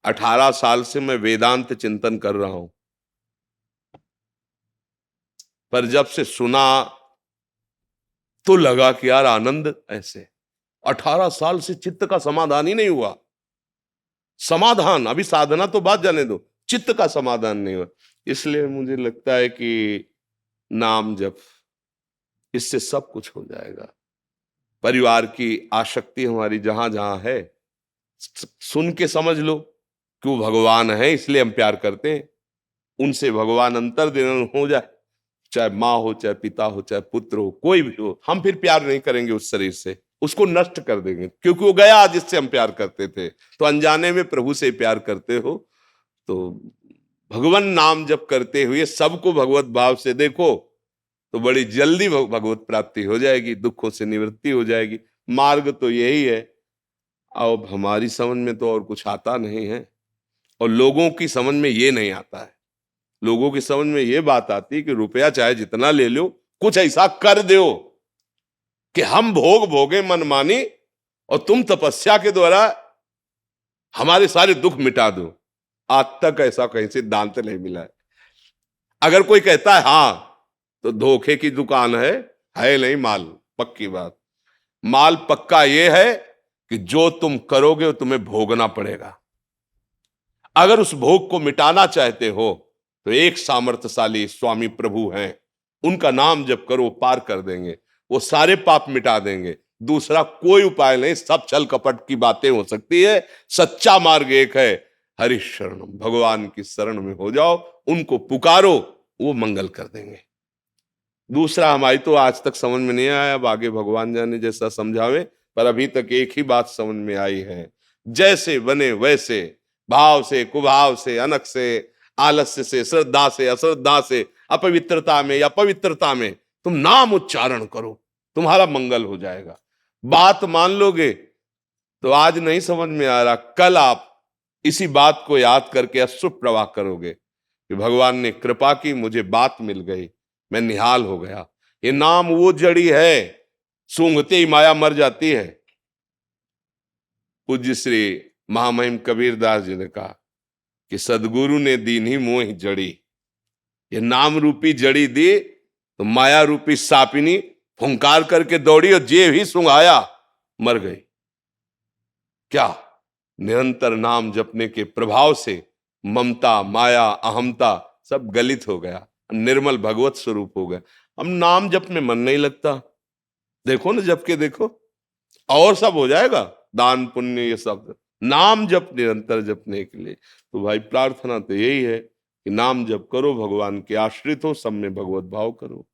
18 साल से मैं वेदांत चिंतन कर रहा हूं, पर जब से सुना तो लगा कि यार आनंद ऐसे। 18 साल से चित्त का समाधान ही नहीं हुआ। समाधान, अभी साधना तो बात जाने दो, चित्त का समाधान नहीं हुआ। इसलिए मुझे लगता है कि नाम जप, इससे सब कुछ हो जाएगा। परिवार की आसक्ति हमारी जहां जहां है, सुन के समझ लो कि वो भगवान है इसलिए हम प्यार करते हैं। उनसे भगवान अंतर दिन हो जाए, चाहे माँ हो, चाहे पिता हो, चाहे पुत्र हो, कोई भी हो, हम फिर प्यार नहीं करेंगे उस शरीर से, उसको नष्ट कर देंगे, क्योंकि वो गया जिससे हम प्यार करते थे। तो अनजाने में प्रभु से प्यार करते हो तो भगवान नाम जप करते हुए सबको भगवत भाव से देखो तो बड़ी जल्दी भगवत प्राप्ति हो जाएगी, दुखों से निवृत्ति हो जाएगी। मार्ग तो यही है। अब हमारी समझ में तो और कुछ आता नहीं है, और लोगों की समझ में ये नहीं आता है। लोगों की समझ में ये बात आती है कि रुपया चाहे जितना ले लो, कुछ ऐसा कर दो कि हम भोग भोगे मनमानी और तुम तपस्या के द्वारा हमारे सारे दुख मिटा दो। आज तक ऐसा कहीं सिद्धांत नहीं मिला है। अगर कोई कहता है हां तो धोखे की दुकान है नहीं माल। पक्की बात, माल पक्का ये है कि जो तुम करोगे वो तुम्हें भोगना पड़ेगा। अगर उस भोग को मिटाना चाहते हो तो एक सामर्थ्यशाली स्वामी प्रभु हैं, उनका नाम जप करो, पार कर देंगे, वो सारे पाप मिटा देंगे। दूसरा कोई उपाय नहीं, सब छल कपट की बातें हो सकती है। सच्चा मार्ग एक है, हरि शरणम, भगवान की शरण में हो जाओ, उनको पुकारो, वो मंगल कर देंगे। दूसरा हमारी तो आज तक समझ में नहीं आया, अब आगे भगवान जाने जैसा समझावे, पर अभी तक एक ही बात समझ में आई है, जैसे बने वैसे, भाव से कुभाव से, अनक से आलस्य से, श्रद्धा से अश्रद्धा से, अपवित्रता में या पवित्रता में तुम नाम उच्चारण करो, तुम्हारा मंगल हो जाएगा। बात मान लोगे तो आज नहीं समझ में आ रहा, कल आप इसी बात को याद करके अश्रु प्रवाह करोगे कि भगवान ने कृपा की, मुझे बात मिल गई, मैं निहाल हो गया। ये नाम वो जड़ी है, सूंघते ही माया मर जाती है। पूज्य श्री महामहिम कबीरदास जी ने कहा कि सदगुरु ने दीन ही मोह जड़ी, ये नाम रूपी जड़ी दी तो माया रूपी सापिनी फुंकार करके दौड़ी और जे ही सुंघाया मर गई। क्या निरंतर नाम जपने के प्रभाव से ममता, माया, अहमता सब गलित हो गया, निर्मल भगवत स्वरूप हो गया। अब नाम जप में मन नहीं लगता, देखो ना जप के देखो, और सब हो जाएगा, दान पुण्य ये सब, नाम जप निरंतर जपने के लिए। तो भाई प्रार्थना तो यही है कि नाम जप करो, भगवान के आश्रित हो, सब में भगवत भाव करो।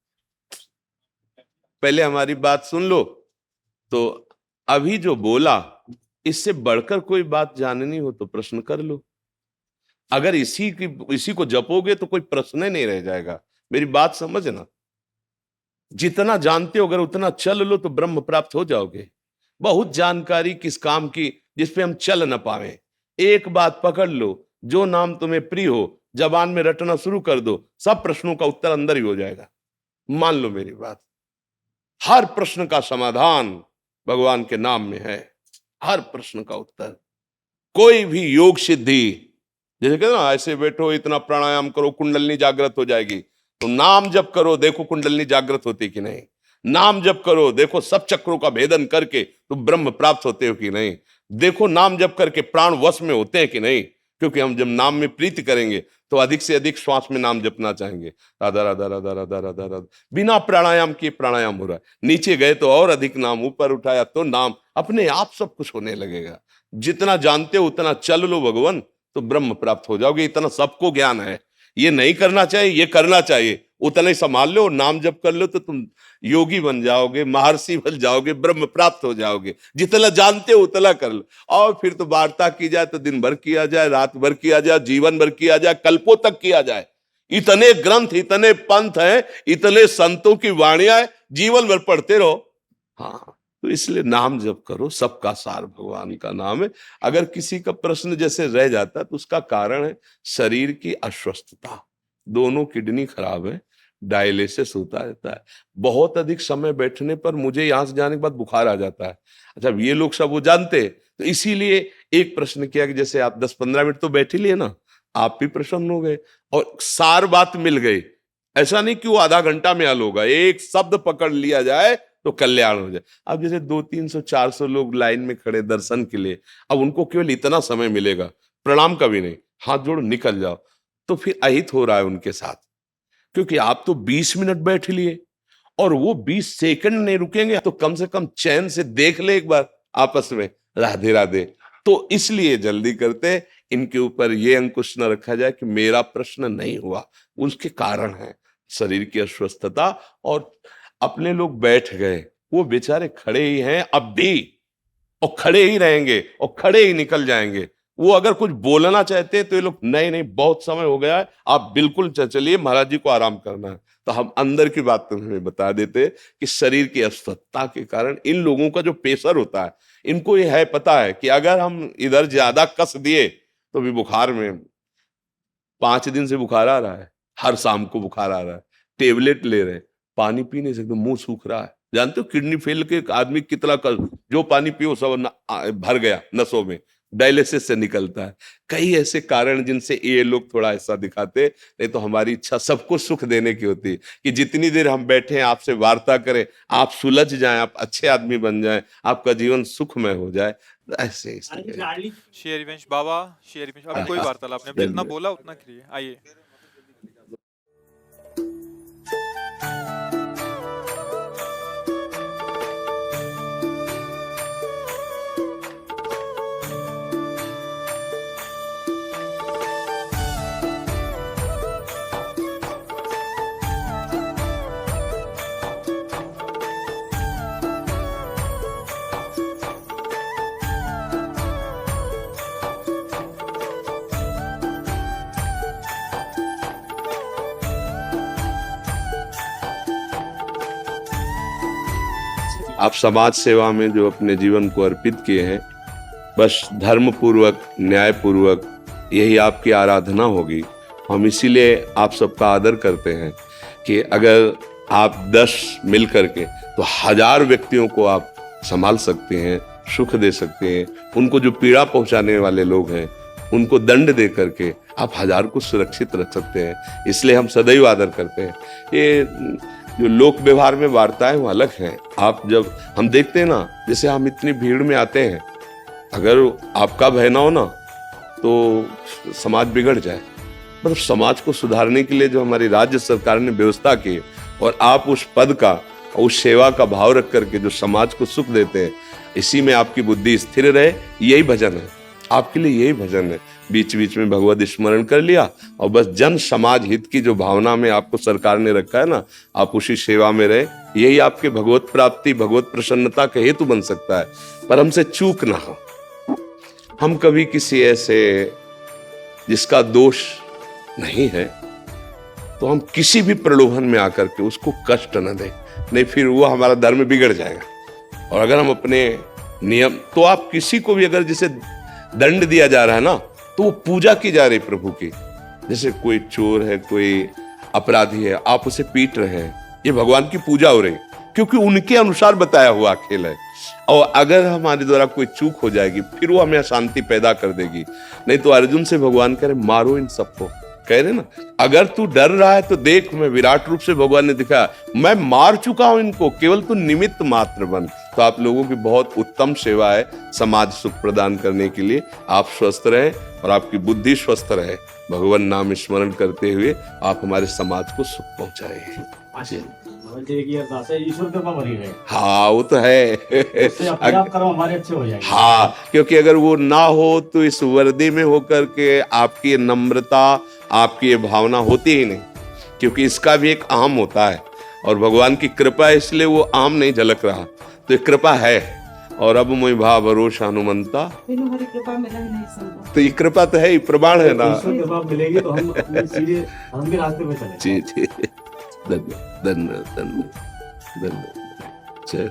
पहले हमारी बात सुन लो। तो अभी जो बोला, इससे बढ़कर कोई बात जाननी हो तो प्रश्न कर लो। अगर इसी को जपोगे तो कोई प्रश्न ही नहीं रह जाएगा। मेरी बात समझना, जितना जानते हो अगर उतना चल लो तो ब्रह्म प्राप्त हो जाओगे। बहुत जानकारी किस काम की जिसपे हम चल न पावे। एक बात पकड़ लो, जो नाम तुम्हें प्रिय हो जबान में रटना शुरू कर दो, सब प्रश्नों का उत्तर अंदर ही हो जाएगा। मान लो मेरी बात, हर प्रश्न का समाधान भगवान के नाम में है, हर प्रश्न का उत्तर। कोई भी योग सिद्धि, जैसे कहते ना ऐसे बैठो इतना प्राणायाम करो कुंडलनी जागृत हो जाएगी, तो नाम जप करो देखो कुंडलनी जागृत होती कि नहीं। नाम जप करो देखो सब चक्रों का भेदन करके तो ब्रह्म प्राप्त होते हो कि नहीं। देखो नाम जप करके प्राण वश में होते हैं कि नहीं, क्योंकि हम जब नाम में प्रीति करेंगे तो अधिक से अधिक श्वास में नाम जपना चाहेंगे, राधा राधा राधा राधा राधा राधा। बिना प्राणायाम किए प्राणायाम हो रहा है, नीचे गए तो और अधिक नाम, ऊपर उठाया तो नाम, अपने आप सब कुछ होने लगेगा। जितना जानते हो उतना चल लो भगवान, तो ब्रह्म प्राप्त हो जाओगे। इतना सबको ज्ञान है, ये नहीं करना चाहिए, ये करना चाहिए, उतना ही संभाल लो, नाम जप कर लो तो तुम योगी बन जाओगे, महर्षि बन जाओगे, ब्रह्म प्राप्त हो जाओगे। जितना जानते हो उतना कर लो। और फिर तो वार्ता की जाए तो दिन भर किया जाए, रात भर किया जाए, जीवन भर किया जाए, कल्पों तक किया जाए। इतने ग्रंथ, इतने पंथ हैं, इतने संतों की वाणियां हैं, जीवन भर पढ़ते रहो। हाँ, तो इसलिए नाम जप करो, सबका सार भगवान का नाम है। अगर किसी का प्रश्न जैसे रह जाता है तो उसका कारण है शरीर की अस्वस्थता, दोनों किडनी खराब है, डायलिसिस होता रहता है। बहुत अधिक समय बैठने पर मुझे यहां से जाने के बाद बुखार आ जाता है। अच्छा, ये लोग सब वो जानते, तो इसीलिए एक प्रश्न किया कि जैसे आप 10-15 मिनट तो बैठ ही लिए ना, आप भी प्रसन्न हो गए और सार बात मिल गई। ऐसा नहीं कि वो आधा घंटा में हल होगा, एक शब्द पकड़ लिया जाए तो कल्याण हो जाए। अब जैसे 200-300-400 लोग लाइन में खड़े दर्शन के लिए, अब उनको केवल इतना समय मिलेगा, प्रणाम का भी नहीं, हाथ जोड़ो निकल जाओ, तो फिर अहित हो रहा है उनके साथ। क्योंकि आप तो 20 मिनट बैठ लिए और वो 20 सेकंड नहीं रुकेंगे, तो कम से कम चैन से देख ले एक बार आपस में, राधे राधे। तो इसलिए जल्दी करते, इनके ऊपर ये अंकुश न रखा जाए कि मेरा प्रश्न नहीं हुआ। उसके कारण है शरीर की अस्वस्थता, और अपने लोग बैठ गए, वो बेचारे खड़े ही हैं अब भी, और खड़े ही रहेंगे और खड़े ही निकल जाएंगे। वो अगर कुछ बोलना चाहते हैं तो ये लोग नहीं नहीं बहुत समय हो गया है, आप बिल्कुल चलिए, महाराज जी को आराम करना है। तो हम अंदर की बात तुम्हें बता देते कि शरीर की अस्वस्थता के कारण इन लोगों का जो प्रेशर होता है, इनको ये है पता है कि अगर हम इधर ज्यादा कस दिए तो भी बुखार में 5 दिन से बुखार आ रहा है, हर शाम को बुखार आ रहा है, टेबलेट ले रहे, पानी पी नहीं सकते, मुंह सूख रहा है, जानते हो किडनी फेल के एक आदमी कितना जो पानी पियो सब भर गया नसों में, डायलिसिस से निकलता है। कई ऐसे कारण जिनसे ये लोग थोड़ा ऐसा दिखाते, नहीं तो हमारी इच्छा सबको सुख देने की होती है कि जितनी देर हम बैठे हैं आपसे वार्ता करें, आप सुलझ जाएं, आप अच्छे आदमी बन जाएं, आपका जीवन सुखमय हो जाए। ऐसे इसलिए शेयर रिवेंश बाबा, शेयर रिवेंश। अभी कोई वार्तालाप नहीं, जितना बोला उतना करिए। आइए। आप समाज सेवा में जो अपने जीवन को अर्पित किए हैं, बस धर्म पूर्वक, न्याय पूर्वक यही आपकी आराधना होगी। हम इसीलिए आप सबका आदर करते हैं कि अगर आप 10 मिल करके तो 1000 व्यक्तियों को आप संभाल सकते हैं, सुख दे सकते हैं। उनको जो पीड़ा पहुंचाने वाले लोग हैं उनको दंड दे करके आप 1000 को सुरक्षित रख सकते हैं। इसलिए हम सदैव आदर करते हैं। ये जो लोक व्यवहार में वार्ताएं वो अलग हैं। आप जब हम देखते हैं ना, जैसे हम इतनी भीड़ में आते हैं, अगर आपका भय ना हो ना तो समाज बिगड़ जाए। मतलब समाज को सुधारने के लिए जो हमारी राज्य सरकार ने व्यवस्था की, और आप उस पद का और उस सेवा का भाव रख करके जो समाज को सुख देते हैं, इसी में आपकी बुद्धि स्थिर रहे, यही भजन है आपके लिए, यही भजन है। बीच बीच में भगवत स्मरण कर लिया और बस जन समाज हित की जो भावना में आपको सरकार ने रखा है ना, आप उसी सेवा में रहे, यही आपके भगवत प्राप्ति, भगवत प्रसन्नता का हेतु बन सकता है। पर हमसे चूक ना हो, हम कभी किसी ऐसे जिसका दोष नहीं है तो हम किसी भी प्रलोभन में आकर के उसको कष्ट न दें, नहीं फिर वो हमारा धर्म बिगड़ जाएगा। और अगर हम अपने नियम, तो आप किसी को भी अगर जिसे दंड दिया जा रहा है ना, तो वो पूजा की जा रही प्रभु की। जैसे कोई चोर है, कोई अपराधी है, आप उसे पीट रहे हैं, ये भगवान की पूजा हो रही, क्योंकि उनके अनुसार बताया हुआ खेल है। और अगर हमारे द्वारा कोई चूक हो जाएगी फिर वो हमें अशांति पैदा कर देगी। नहीं तो अर्जुन से भगवान कह रहे मारो इन सबको, कह रहे ना, अगर तू डर रहा है तो देख, मैं विराट रूप से भगवान ने दिखाया, मैं मार चुका हूं इनको, केवल तू निमित्त मात्र बन। तो आप लोगों की बहुत उत्तम सेवा है समाज सुख प्रदान करने के लिए। आप स्वस्थ रहे और आपकी बुद्धि स्वस्थ रहे, भगवान नाम स्मरण करते हुए आप हमारे समाज को सुख पहुंचाइए। ईश्वर कृपा बनी रहे। हाँ वो तो है। अपने आप कर्म हमारे अच्छे हो जाएंगे। हाँ, क्योंकि अगर वो ना हो तो इस वर्दी में होकर के आपकी नम्रता, आपकी ये भावना होती ही नहीं, क्योंकि इसका भी एक आम होता है। और भगवान की कृपा है इसलिए वो आम नहीं झलक रहा, तो ये कृपा है। और अब मोहि भाव भरोसा हनुमंता, हमारी कृपा मिला ही नहीं संभव। तो ये कृपा तो है ही, प्रमाण है ना। ईश्वर कृपा मिलेगी तो हम अपने सीधे धर्म के रास्ते पे चलेंगे। जी जी, धन्यवाद धन्यवाद धन्यवाद धन्यवाद। जय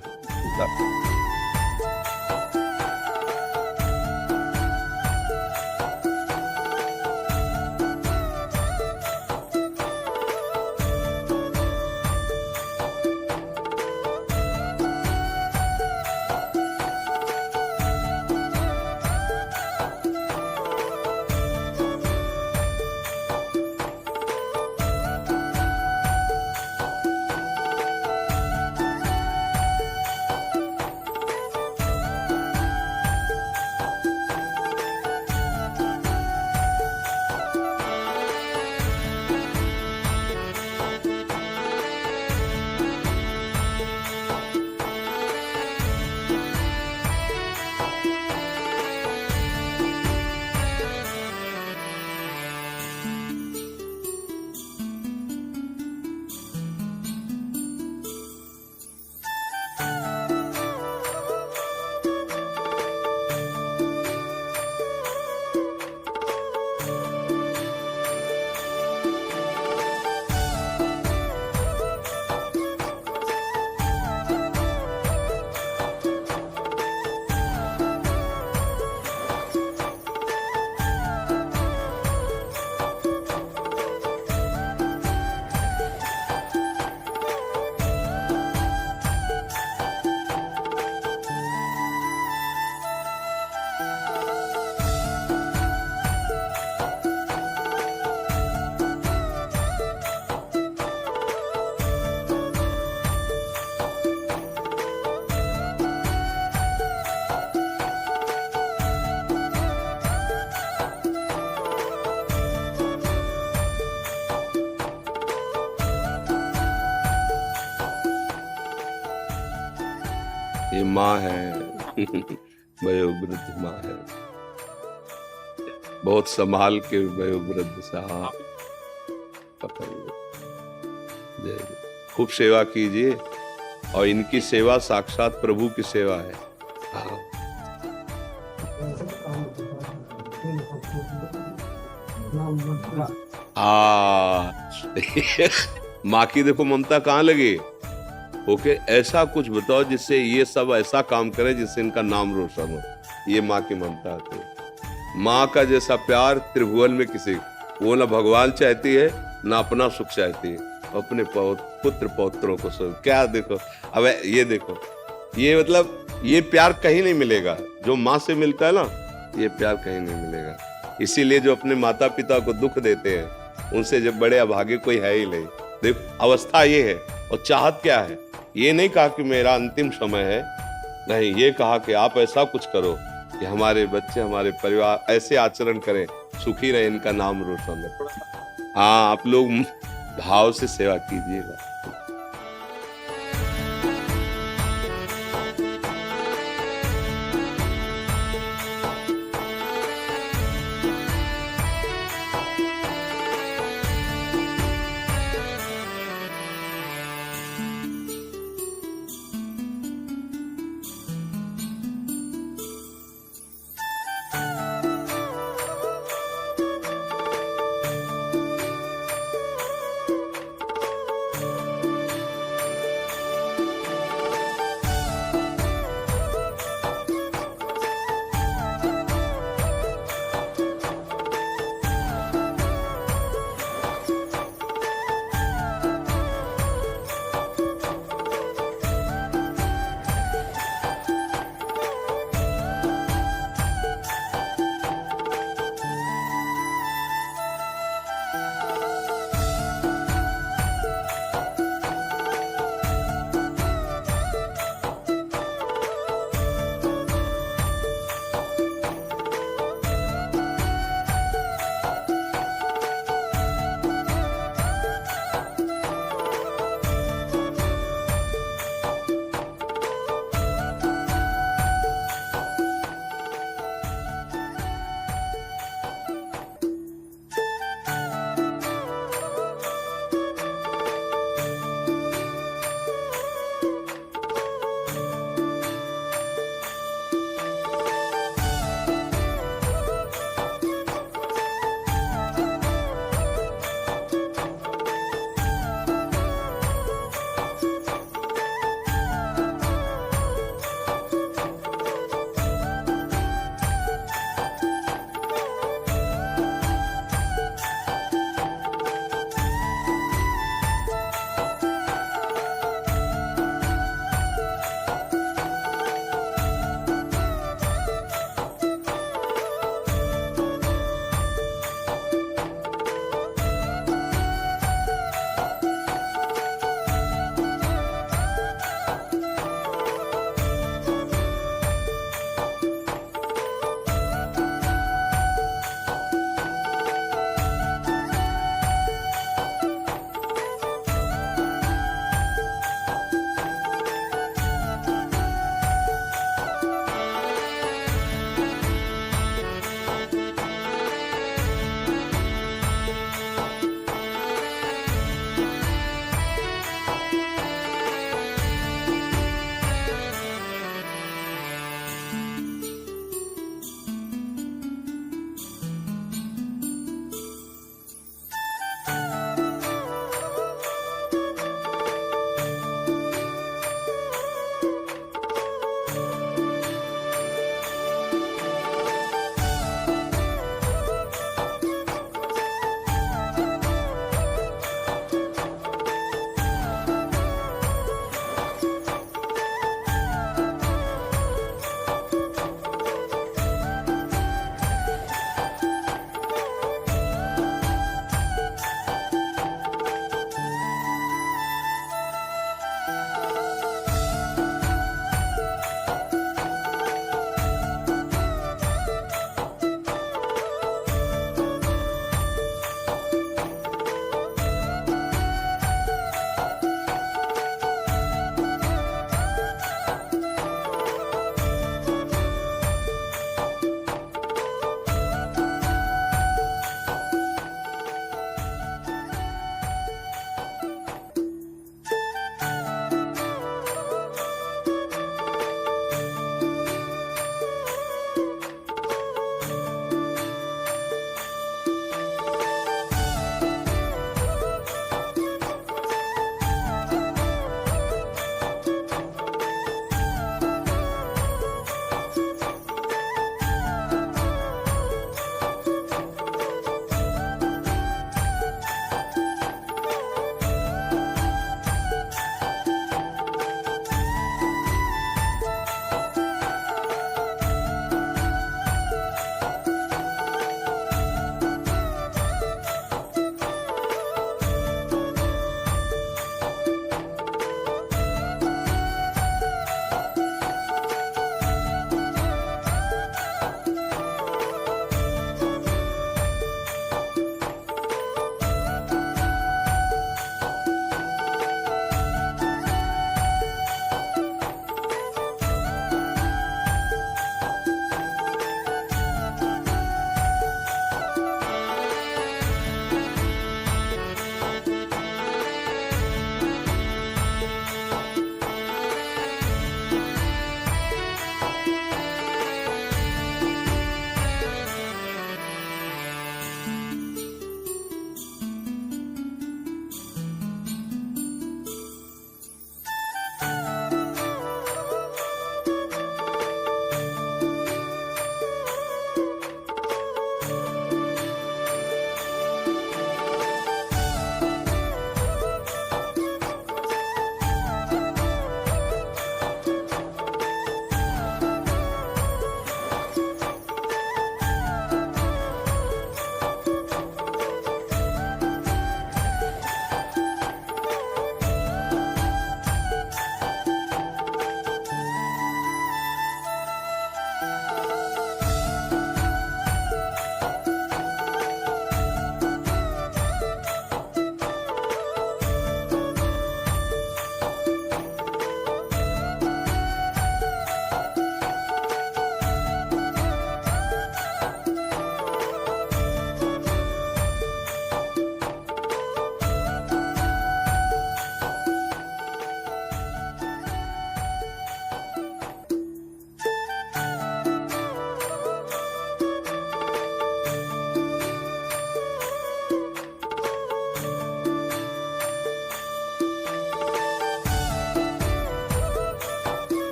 ये माँ है वयोवृद्ध माँ है, बहुत संभाल के वयोवृद्ध साहब पकड़िए। जय जय। खूब सेवा कीजिए, और इनकी सेवा साक्षात प्रभु की सेवा है। हाँ। माँ की देखो ममता कहाँ लगी। ओके, ऐसा कुछ बताओ जिससे ये सब ऐसा काम करे जिससे इनका नाम रोशन हो। ये माँ की ममता आती है। माँ का जैसा प्यार त्रिभुवन में किसी, वो ना भगवान चाहती है ना अपना सुख चाहती है, अपने पुत्र पौत्रों को सुख। क्या देखो, अब ये देखो, ये मतलब ये प्यार कहीं नहीं मिलेगा जो माँ से मिलता है ना, ये प्यार कहीं नहीं मिलेगा। इसीलिए जो अपने माता पिता को दुख देते हैं उनसे जब बड़े अभागे कोई है ही नहीं। देखो अवस्था ये है, और चाहत क्या है, ये नहीं कहा कि मेरा अंतिम समय है, नहीं, ये कहा कि आप ऐसा कुछ करो कि हमारे बच्चे हमारे परिवार ऐसे आचरण करें, सुखी रहे, इनका नाम रोशन हो। हाँ, आप लोग भाव से सेवा कीजिएगा।